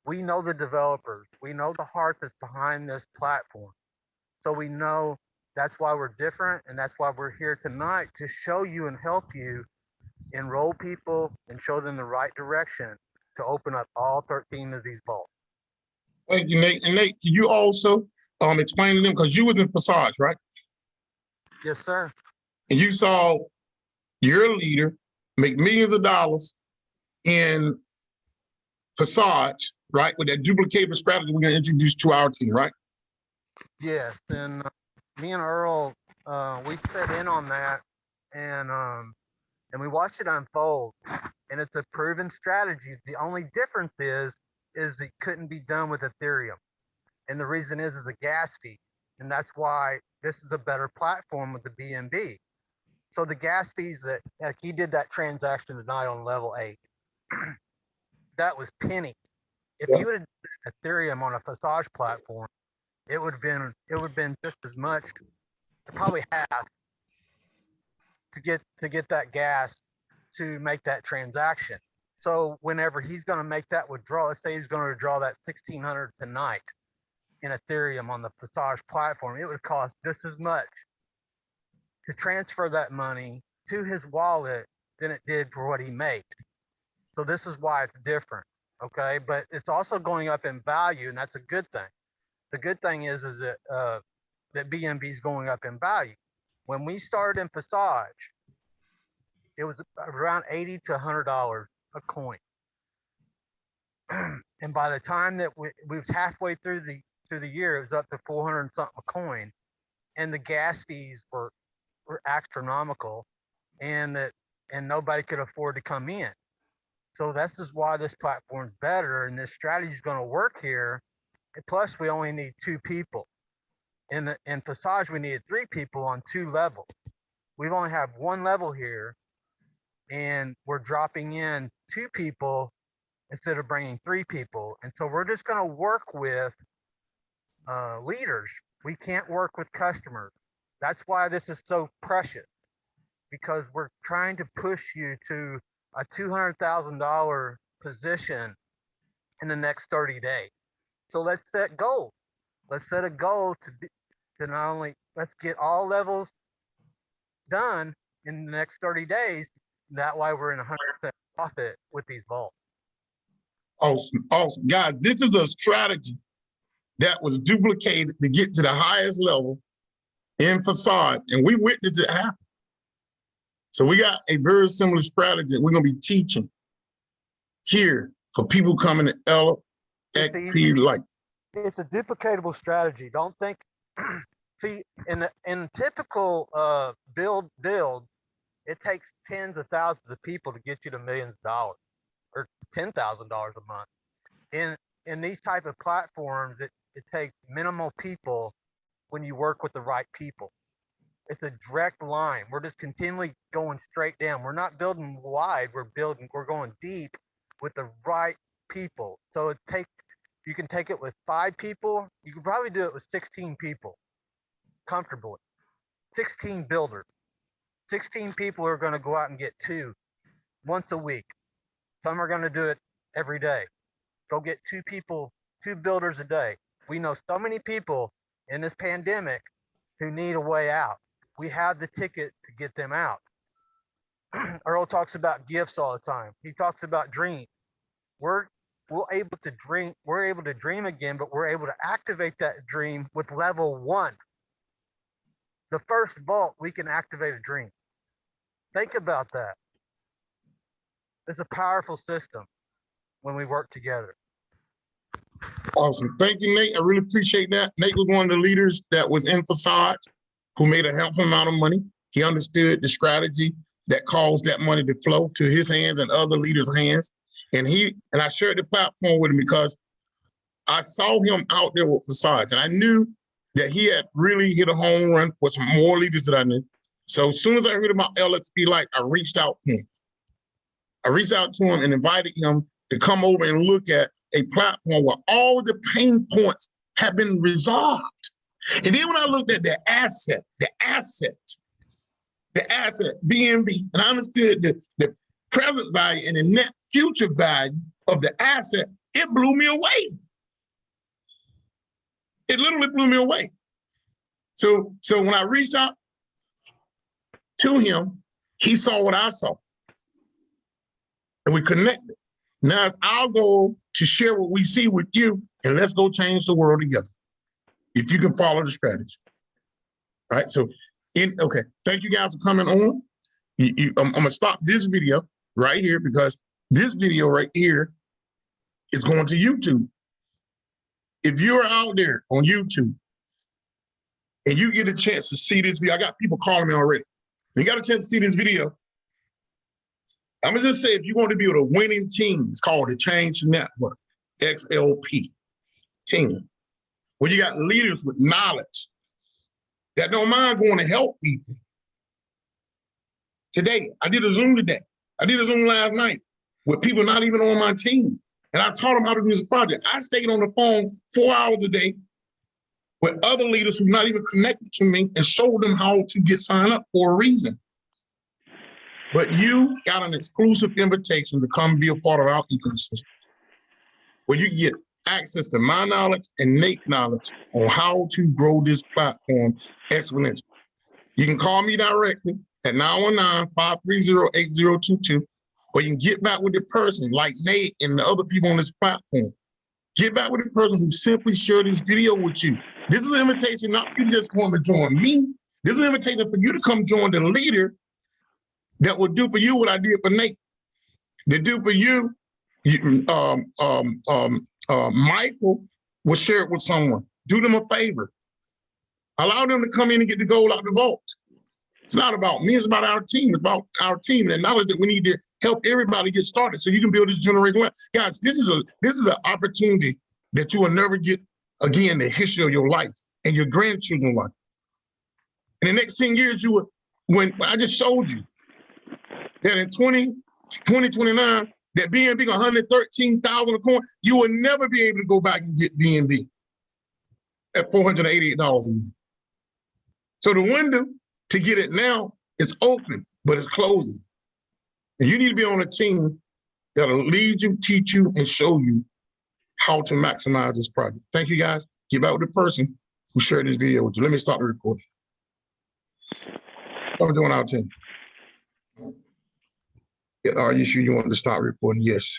We know the developers. We know the heart that's behind this platform. So we know that's why we're different, and that's why we're here tonight, to show you and help you enroll people and show them the right direction to open up all 13 of these vaults. Thank you, Nate. And Nate, can you also explain to them, because you was in Facade, right? Yes, sir. And you saw your leader make millions of dollars in Facade, right? With that duplicable strategy we're going to introduce to our team, right? Yes, and me and Earl, we set in on that, and we watched it unfold. And it's a proven strategy. The only difference is it couldn't be done with Ethereum, and the reason is the gas fee, and that's why this is a better platform with the BNB. So the gas fees that, like, he did that transaction tonight on level 8, that was penny. If you would have done Ethereum on a Facade platform, it would have been just as much, probably half, to get that gas to make that transaction. So whenever he's going to make that withdrawal, let's say he's going to withdraw that 1,600 tonight in Ethereum on the Facade platform, it would cost just as much to transfer that money to his wallet than it did for what he made. So this is why it's different, okay? But it's also going up in value, and that's a good thing. The good thing is that that BNB is going up in value. When we started in Facade, it was around $80 to $100 a coin, and by the time that we was halfway through the year, it was up to 400 and something a coin, and the gas fees were astronomical, and nobody could afford to come in. So this is why this platform's better, and this strategy is going to work here. And plus, we only need 2 people. In Facade, we needed 3 people on 2 levels. We only have 1 level here, and we're dropping in 2 people instead of bringing 3 people. And so we're just going to work with leaders. We can't work with customers. That's why this is so precious, because we're trying to push you to a $200,000 position in the next 30 days. So let's set goals. Let's set a goal to not only, let's get all levels done in the next 30 days. That way we're in 100% profit with these vaults. Awesome, awesome. Guys, this is a strategy that was duplicated to get to the highest level in Facade, and we witnessed it happen. So we got a very similar strategy that we're going to be teaching here for people coming to LXP Life. It's a duplicatable strategy. Don't think, see, in typical build, it takes tens of thousands of people to get you to millions of dollars or $10,000 a month. In these type of platforms, it takes minimal people when you work with the right people. It's a direct line. We're just continually going straight down. We're not building wide. We're going deep with the right people. So you can take it with 5 people. You can probably do it with 16 people comfortably. 16 builders. 16 people are going to go out and get 2 once a week. Some are going to do it every day. Go get 2 people, 2 builders a day. We know so many people in this pandemic who need a way out. We have the ticket to get them out. Earl talks about gifts all the time. He talks about dreams. We're able to dream again, but we're able to activate that dream with level 1. The first vault, we can activate a dream. Think about that. It's a powerful system when we work together. Awesome. Thank you, Nate. I really appreciate that. Nate was one of the leaders that was in Facade who made a handsome amount of money. He understood the strategy that caused that money to flow to his hands and other leaders' hands. And I shared the platform with him because I saw him out there with Facade, and I knew that he had really hit a home run with some more leaders that I knew. So as soon as I heard about LXP Life, I reached out to him. And invited him to come over and look at a platform where all the pain points have been resolved. And then when I looked at the asset the asset, BNB, and I understood the present value and the net future value of the asset, it blew me away. It literally blew me away. So when I reached out to him, he saw what I saw. And we connected. Now it's our goal to share what we see with you, and let's go change the world together. If you can follow the strategy. All right, so, okay, thank you guys for coming on. I'm gonna stop this video right here because this video right here is going to YouTube. If you're out there on YouTube and you get a chance to see this video, I got people calling me already. You got a chance to see this video. I'm gonna just say, if you want to build a winning team, it's called the Change Network, XLP team, where you got leaders with knowledge that don't mind going to help people. Today, I did a Zoom today. I did a Zoom last night with people not even on my team. And I taught them how to do this project. I stayed on the phone 4 hours a day with other leaders who are not even connected to me and showed them how to get signed up for a reason. But you got an exclusive invitation to come be a part of our ecosystem, where you get access to my knowledge and Nate's knowledge on how to grow this platform exponentially. You can call me directly at 919-530-8022, or you can get back with the person like Nate and the other people on this platform. Get back with the person who simply shared this video with you. This is an invitation not for you to just come and join me. This is an invitation for you to come join the leader that will do for you what I did for Nate. To do for you, Michael will share it with someone. Do them a favor. Allow them to come in and get the gold out the vault. It's not about me, it's about our team. It's about our team and knowledge that we need to help everybody get started so you can build this generation. Guys, this is an opportunity that you will never get again in the history of your life and your grandchildren's life. In the next 10 years, when I just showed you that in 2029, that BNB 113,000 a coin, you will never be able to go back and get BNB at $488 a year. So the window to get it now is open, but it's closing. And you need to be on a team that'll lead you, teach you, and show you how to maximize this project. Thank you, guys. Get back with the person who shared this video with you. Let me start the recording. I'm doing our team. Yeah, are you sure you want to start recording? Yes.